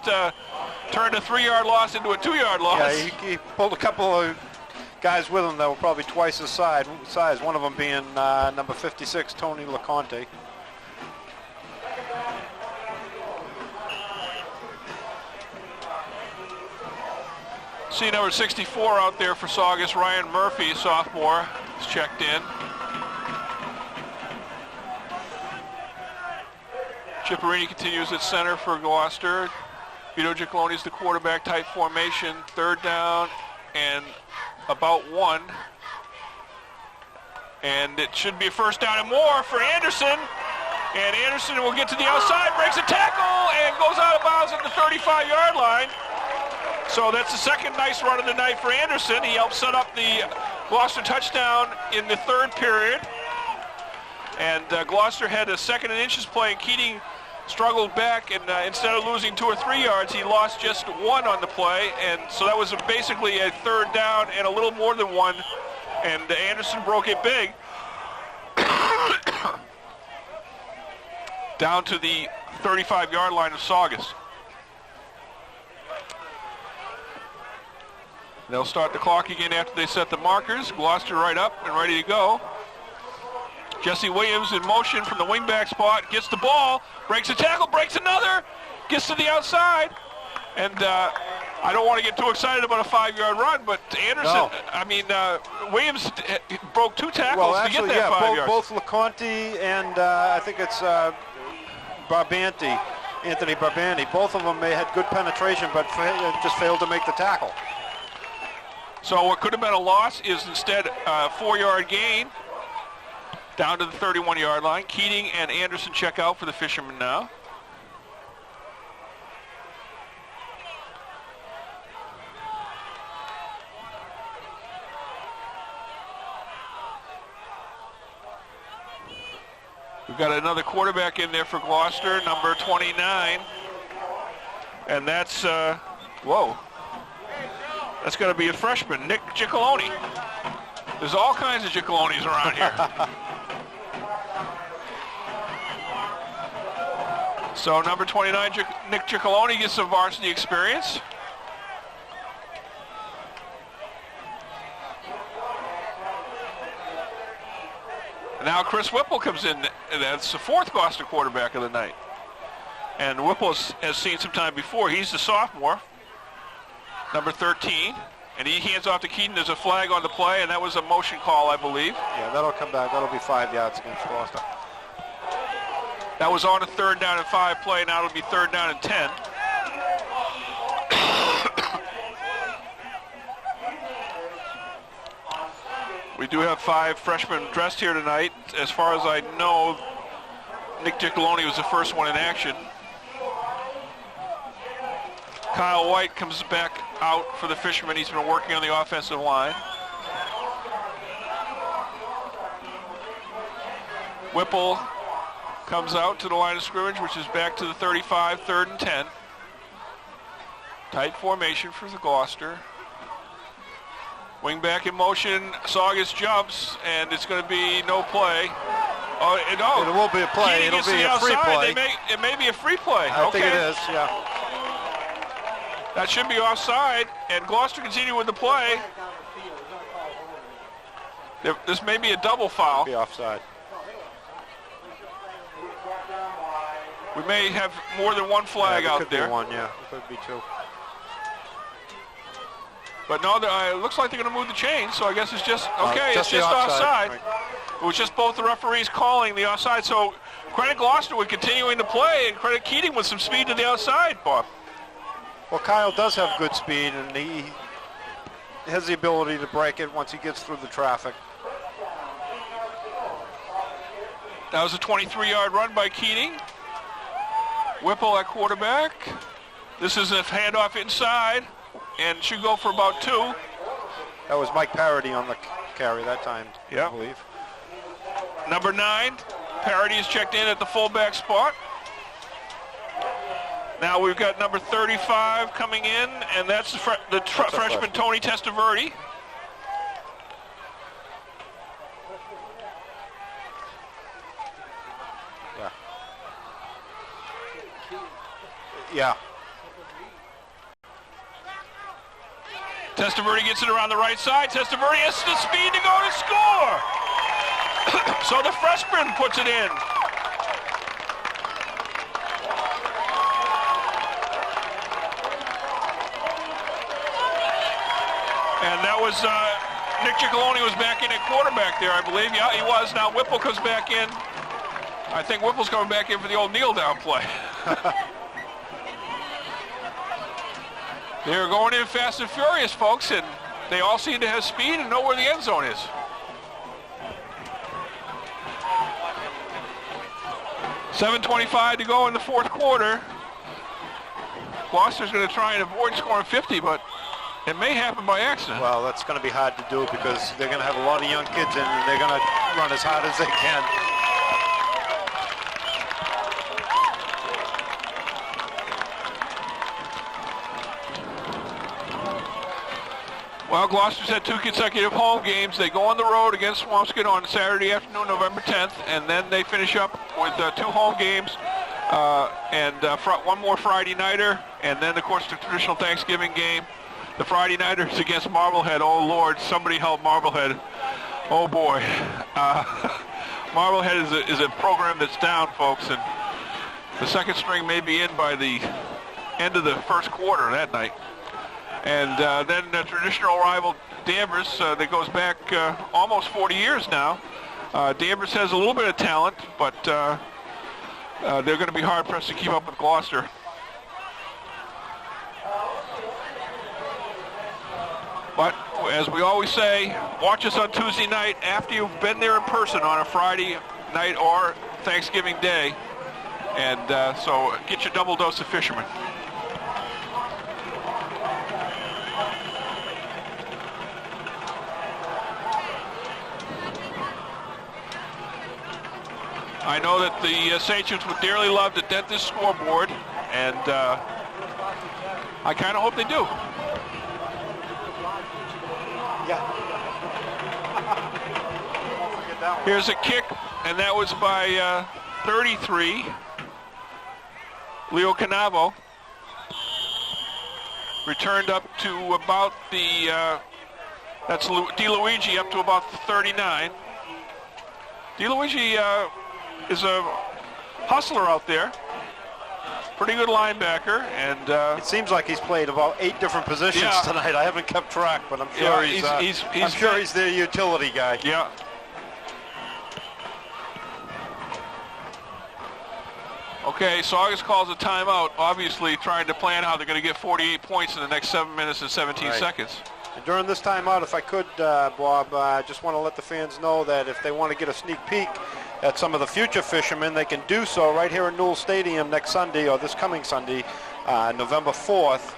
turned a 3-yard loss into a 2-yard loss.
Yeah, he pulled a couple of guys with him that were probably twice his size, one of them being number 56, Tony LeConte.
See number 64 out there for Saugus, Ryan Murphy, sophomore, is checked in. Chipperini continues at center for Gloucester. Vito Giacaloni's the quarterback type formation. Third down and about 1. And it should be a first down and more for Anderson. And Anderson will get to the outside, breaks a tackle, and goes out of bounds at the 35-yard line. So that's the second nice run of the night for Anderson. He helped set up the Gloucester touchdown in the third period. And Gloucester had a 2nd and inches play, and Keating struggled back, and instead of losing 2 or 3 yards, he lost just 1 on the play. And so that was basically a third down and a little more than 1. And Anderson broke it big. Down to the 35-yard line of Saugus. They'll start the clock again after they set the markers. Gloucester right up and ready to go. Jesse Williams in motion from the wingback spot, gets the ball, breaks a tackle, breaks another, gets to the outside. And I don't want to get too excited about a 5-yard run, but Anderson, Williams broke 2 tackles to get that 5 yards.
Both LeConte and I think it's Anthony Barbanti, both of them had good penetration, but just failed to make the tackle.
So what could have been a loss is instead a 4-yard gain down to the 31-yard line. Keating and Anderson check out for the Fishermen now. We've got another quarterback in there for Gloucester, number 29. And that's, that's going to be a freshman, Nick Giacalone. There's all kinds of Giacalones around here. So number 29, Nick Giacalone gets some varsity experience. And now Chris Whipple comes in. That's the 4th Gloucester quarterback of the night. And Whipple has seen some time before. He's the sophomore, number 13. And he hands off to Keaton. There's a flag on the play, and that was a motion call, I believe.
Yeah, that'll come back. That'll be 5 yards against Gloucester.
That was on a 3rd down and 5 play. Now it'll be 3rd down and 10. We do have 5 freshmen dressed here tonight. As far as I know, Nick Giacalone was the first one in action. Kyle White comes back out for the Fishermen. He's been working on the offensive line. Whipple comes out to the line of scrimmage, which is back to the 35, 3rd and 10. Tight formation for the Gloucester. Wing back in motion, Saugus jumps, and it's going to be no play. Oh, no.
It will be a play. It'll be a free play.
It may be a free play.
I think it is, yeah.
That should be offside, and Gloucester continue with the play. This may be a double foul.
Be offside.
We may have more than one flag out there.
Could be one, yeah. It could be 2.
But no, it looks like they're going to move the chain, so I guess it's just, okay,
it's
just offside.
Right.
It was just both the referees calling the offside, so credit Gloucester with continuing to play, and credit Keating with some speed to the outside, Bob.
Well, Kyle does have good speed, and he has the ability to break it once he gets through the traffic.
That was a 23-yard run by Keating. Whipple at quarterback. This is a handoff inside, and should go for about 2.
That was Mike Parody on the carry that time, I believe.
Number 9, Parody is checked in at the fullback spot. Now we've got number 35 coming in, and that's the freshman Tony Testaverde.
Yeah.
Testaverde gets it around the right side. Testaverde has the speed to go to score. So the freshman puts it in. And that was Nick Giacalone was back in at quarterback there, I believe. Yeah, he was. Now Whipple comes back in. I think Whipple's coming back in for the old kneel down play. They're going in fast and furious, folks, and they all seem to have speed and know where the end zone is. $7:25 to go in the 4th quarter. Gloucester's going to try and avoid scoring 50, but it may happen by accident.
Well, that's going to be hard to do because they're going to have a lot of young kids in, and they're going to run as hard as they can.
Well, Gloucester's had 2 consecutive home games. They go on the road against Swampscott on Saturday afternoon, November 10th, and then they finish up with 2 home games and one more Friday nighter, and then, of course, the traditional Thanksgiving game. The Friday nighter is against Marblehead. Oh, Lord, somebody help Marblehead. Oh, boy. Marblehead is a program that's down, folks, and the second string may be in by the end of the first quarter that night. And then the traditional rival Danvers that goes back almost 40 years now. Danvers has a little bit of talent, but they're going to be hard-pressed to keep up with Gloucester. But as we always say, watch us on Tuesday night after you've been there in person on a Friday night or Thanksgiving Day. And so get your double dose of fishermen. I know that the Saints would dearly love to dent this scoreboard, and I kind of hope they do. Here's a kick, and that was by 33, Leo Canavo. Returned up to about the, that's DeLuigi up to about 39. DeLuigi is a hustler out there. Pretty good linebacker, and
it seems like he's played about 8 different positions tonight. I haven't kept track, but I'm sure he's their utility guy.
Yeah. Okay, Saugus calls a timeout, obviously trying to plan how they're going to get 48 points in the next 7 minutes and 17 seconds.
And during this timeout, if I could, Bob, I just want to let the fans know that if they want to get a sneak peek at some of the future fishermen, they can do so right here at Newell Stadium next Sunday, or this coming Sunday, November 4th,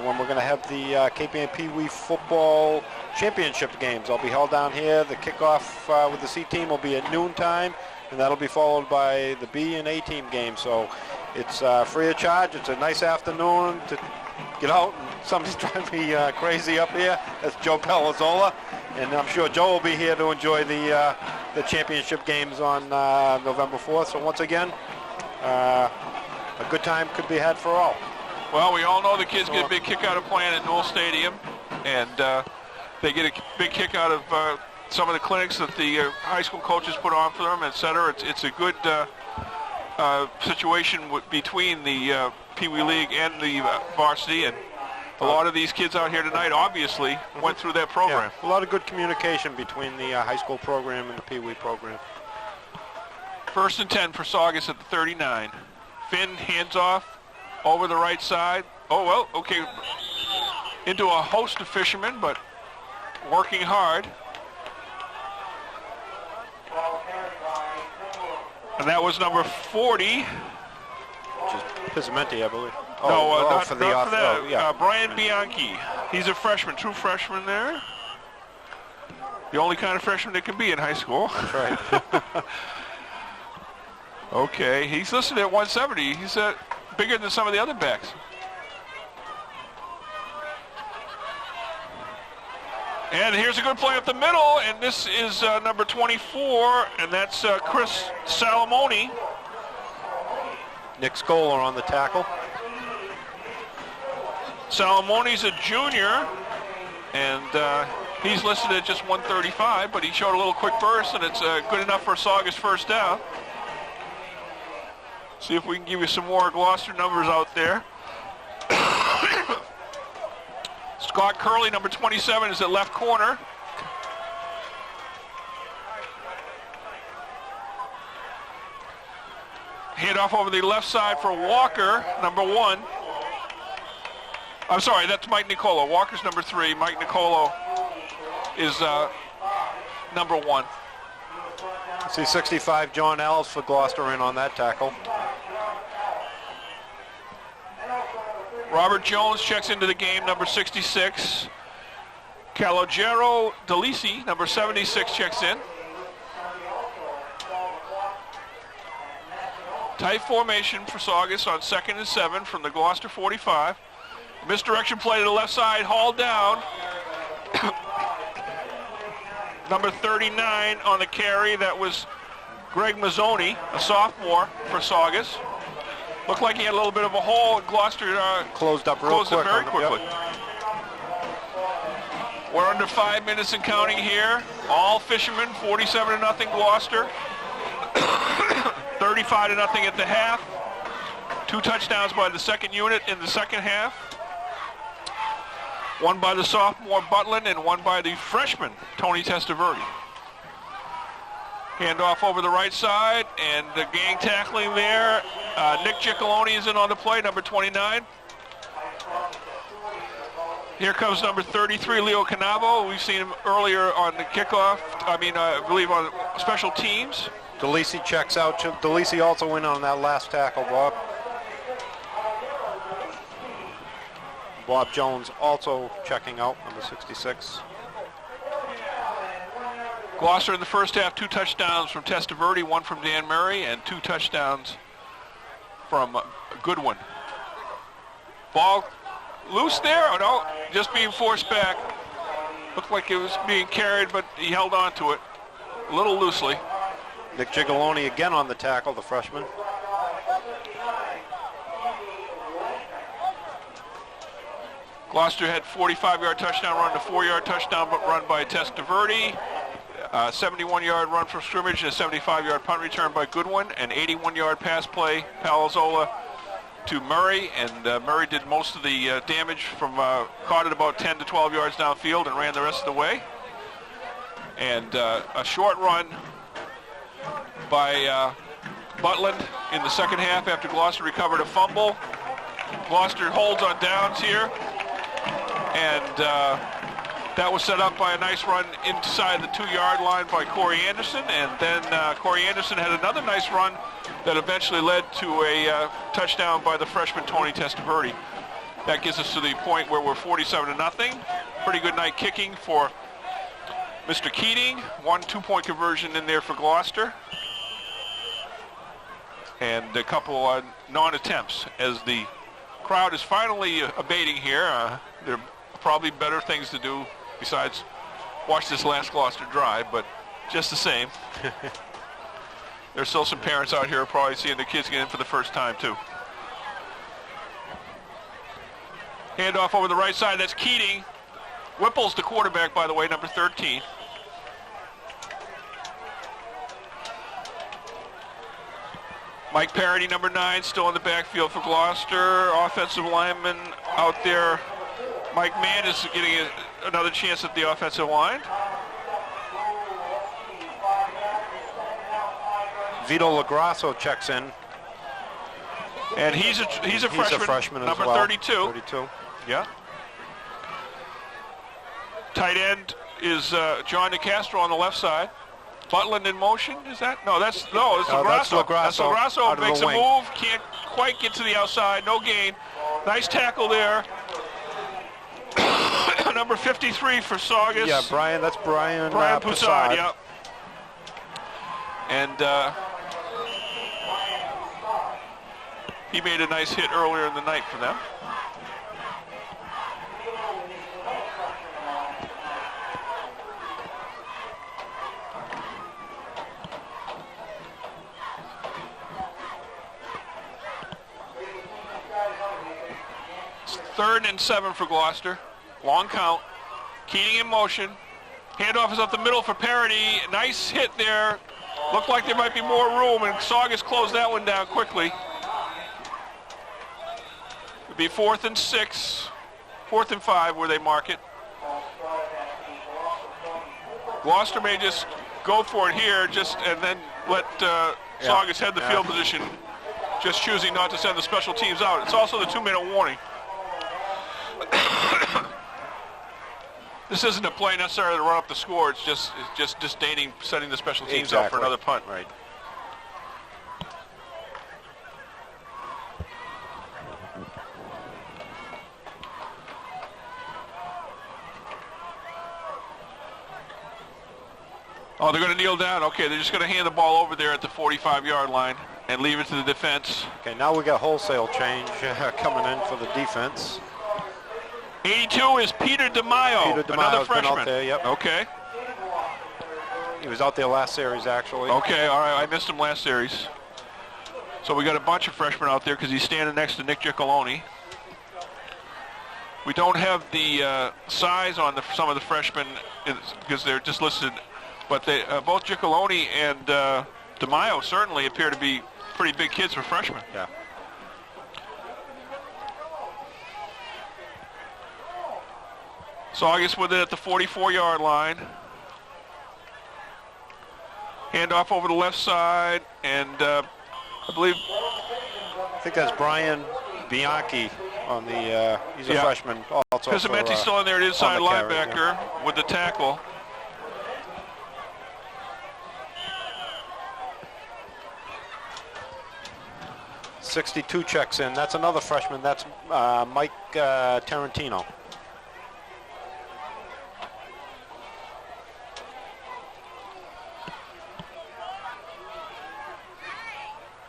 when we're going to have the Cape Ann Pee Wee Football Championship games. I'll be held down here. The kickoff with the C team will be at noontime, and that'll be followed by the B and A team game. So it's free of charge. It's a nice afternoon to get out, and somebody's driving me crazy up here. That's Joe Palazola, and I'm sure Joe will be here to enjoy the championship games on November 4th. So once again, a good time could be had for all.
Well, we all know the kids get a big kick out of playing at Newell Stadium, and they get a big kick out of some of the clinics that the high school coaches put on for them, etc. It's a good situation between the Pee Wee League and the varsity, and a lot of these kids out here tonight obviously went through that program.
Yeah, a lot of good communication between the high school program and the Pee Wee program.
1st and 10 for Saugus at the 39. Finn hands off over the right side. Oh, well, okay. Into a host of fishermen, but working hard. And that was number 40.
Which is Pizzamenti, I believe.
No, not for that. Brian Bianchi. He's a freshman, true freshman there. The only kind of freshman that can be in high school.
That's right.
Okay, he's listed at 170. He's bigger than some of the other backs. And here's a good play up the middle, and this is number 24, and that's Chris Salamoni.
Nick Scholar on the tackle.
Salamoni's a junior, and he's listed at just 135, but he showed a little quick burst, and it's good enough for Saugus first down. See if we can give you some more Gloucester numbers out there. Scott Curley, number 27, is at left corner. Hand off over the left side for Walker, number 1. I'm sorry, that's Mike Nicolo. Walker's number 3. Mike Nicolo is number 1.
See 65, John Ells for Gloucester in on that tackle.
Robert Jones checks into the game, number 66. Calogero Delisi, number 76, checks in. Tight formation for Saugus on 2nd and 7 from the Gloucester 45. Misdirection play to the left side, hauled down. Number 39 on the carry, that was Greg Mazzoni, a sophomore for Saugus. Looked like he had a little bit of a hole, and Gloucester
closed up
very quickly. We're under 5 minutes and counting here. All fishermen, 47-0 Gloucester. 35-0 at the half. 2 touchdowns by the second unit in the second half. 1 by the sophomore Butland and 1 by the freshman Tony Testaverde. Handoff over the right side, and the gang tackling there. Nick Giacalone is in on the play, number 29. Here comes number 33, Leo Canavo. We've seen him earlier on the kickoff, I believe on special teams.
DeLisi checks out. DeLisi also went on that last tackle, Bob. Bob Jones also checking out, number 66.
Gloucester in the first half, 2 touchdowns from Testaverde, 1 from Dan Murray, and 2 touchdowns from Goodwin. Ball loose there? Oh no, just being forced back. Looked like it was being carried, but he held on to it a little loosely.
Nick Giacalone again on the tackle, the freshman.
Gloucester had 45-yard touchdown run, a 4-yard touchdown run by Testaverde, 71-yard run from scrimmage, and a 75-yard punt return by Goodwin, an 81-yard pass play, Palazzolo to Murray, and Murray did most of the damage from caught it about 10 to 12 yards downfield and ran the rest of the way. And a short run by Butland in the second half after Gloucester recovered a fumble. Gloucester holds on downs here, and that was set up by a nice run inside the 2-yard line by Corey Anderson, and then Corey Anderson had another nice run that eventually led to a touchdown by the freshman Tony Testaverde. That gets us to the point where we're 47-0. Pretty good night kicking for Mr. Keating. 1 2-point conversion in there for Gloucester, and a couple non-attempts as the crowd is finally abating here. There are probably better things to do besides watch this last Gloucester drive, but just the same. There's still some parents out here probably seeing the kids get in for the first time too. Handoff over the right side, that's Keating. Whipple's the quarterback, by the way, number 13. Mike Parody, number 9, still in the backfield for Gloucester. Offensive lineman out there. Mike Mann is getting another chance at the offensive line.
Vito Lagrasso checks in.
And he's a freshman, number
as well.
32.
32.
Yeah. Tight end is John DeCastro on the left side. Butland in motion, is that? No, it's Lagrasso. That's Lagrasso, makes a move, can't quite get to the outside, no gain. Nice tackle there. Number 53 for Saugus.
Yeah, Brian, that's Brian
Poussard, yeah. And he made a nice hit earlier in the night for them. It's 3rd and 7 for Gloucester. Long count. Keating in motion. Handoff is up the middle for Parody. Nice hit there. Looked like there might be more room, and Saugus closed that one down quickly. It'll be 4th and 6. 4th and 5 where they mark it. Gloucester may just go for it here, and then let Saugus head the field position, just choosing not to send the special teams out. It's also the 2-minute warning. This isn't a play necessarily to run up the score. It's just disdaining setting the special teams out for another punt.
Right.
Oh, they're going to kneel down. Okay, they're just going to hand the ball over there at the 45-yard line and leave it to the defense.
Okay, now we got wholesale change coming in for the defense.
82 is Peter DeMaio, another freshman.
Out there, yep.
Okay.
He was out there last series, actually.
Okay, all right. I missed him last series. So we got a bunch of freshmen out there because he's standing next to Nick Giacalone. We don't have the size on some of the freshmen because they're just listed, but they both Giacalone and DeMaio certainly appear to be pretty big kids for freshmen.
Yeah.
Saugus with it at the 44-yard line. Handoff over the left side, and I
think that's Brian Bianchi on the, he's a freshman also.
Pisamenti's still in there at inside linebacker with the tackle.
'62 checks in. That's another freshman. That's Mike Tarantino.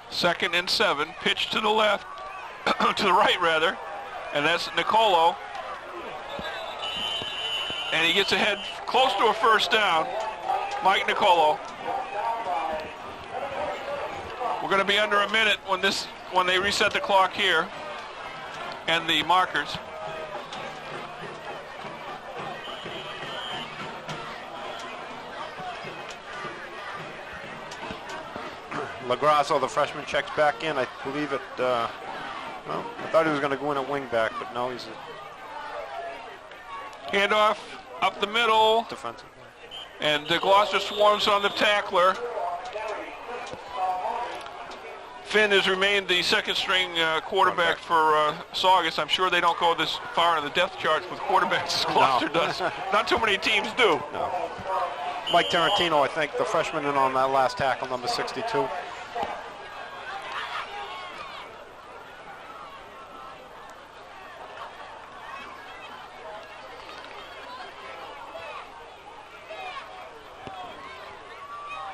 Second and 7, pitch to the left, to the right rather, and that's Nicolo. And he gets ahead close to a first down, Mike Nicolo. We're going to be under a minute when they reset the clock here and the markers.
LaGrasso, the freshman, checks back in. I believe it, well, I thought he was going to go in at wing back, but no, he's
handoff up the middle.
Defensive.
And Gloucester swarms on the tackler. Finn has remained the second string quarterback for Saugus. I'm sure they don't go this far in the depth charts with quarterbacks as Gloucester does. Not too many teams do.
No. Mike Tarantino, I think, the freshman in on that last tackle, number 62.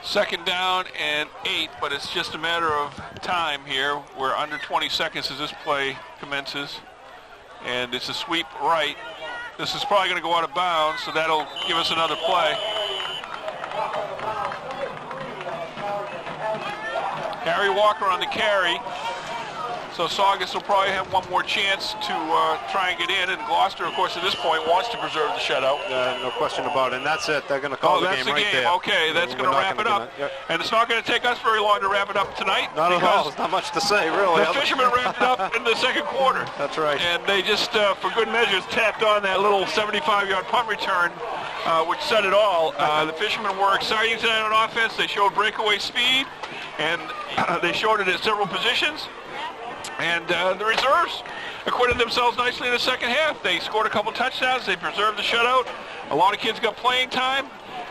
Second down and 8, but it's just a matter of time here. We're under 20 seconds as this play commences. And it's a sweep right. This is probably going to go out of bounds, so that'll give us another play. Harry Walker on the carry. So Saugus will probably have one more chance to try and get in. And Gloucester, of course, at this point wants to preserve the shutout.
No question about it. And that's it. They're going to call the game right there.
Okay, that's going to wrap it up. And it's not going to take us very long to wrap it up tonight.
Not at all. There's not much to say, really.
The Fishermen wrapped it up in the second quarter.
That's right.
And they just, for good measures, tapped on that little 75-yard punt return, which said it all. The Fishermen were exciting tonight on offense. They showed breakaway speed, and they showed it at several positions. And the reserves acquitted themselves nicely in the second half. They scored a couple touchdowns. They preserved the shutout. A lot of kids got playing time.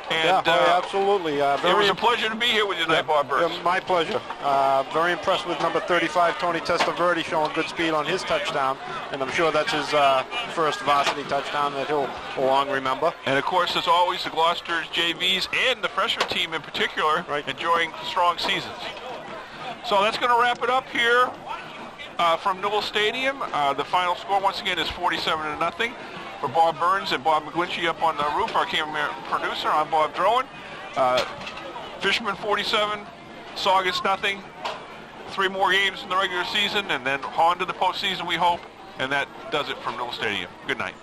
And
absolutely.
It was a pleasure to be here with you tonight, Bob Burns.
My pleasure. Very impressed with number 35, Tony Testaverde, showing good speed on his touchdown. And I'm sure that's his first varsity touchdown that he'll long remember.
And, of course, as always, the Gloucester's JVs and the freshman team in particular enjoying strong seasons. So that's going to wrap it up here. From Newell Stadium, the final score once again is 47-0. For Bob Burns and Bob McGlinchey up on the roof, our camera producer, I'm Bob Drowan. Fishermen 47, Saugus nothing. 3 more games in the regular season, and then on to the postseason, we hope. And that does it from Newell Stadium. Good night.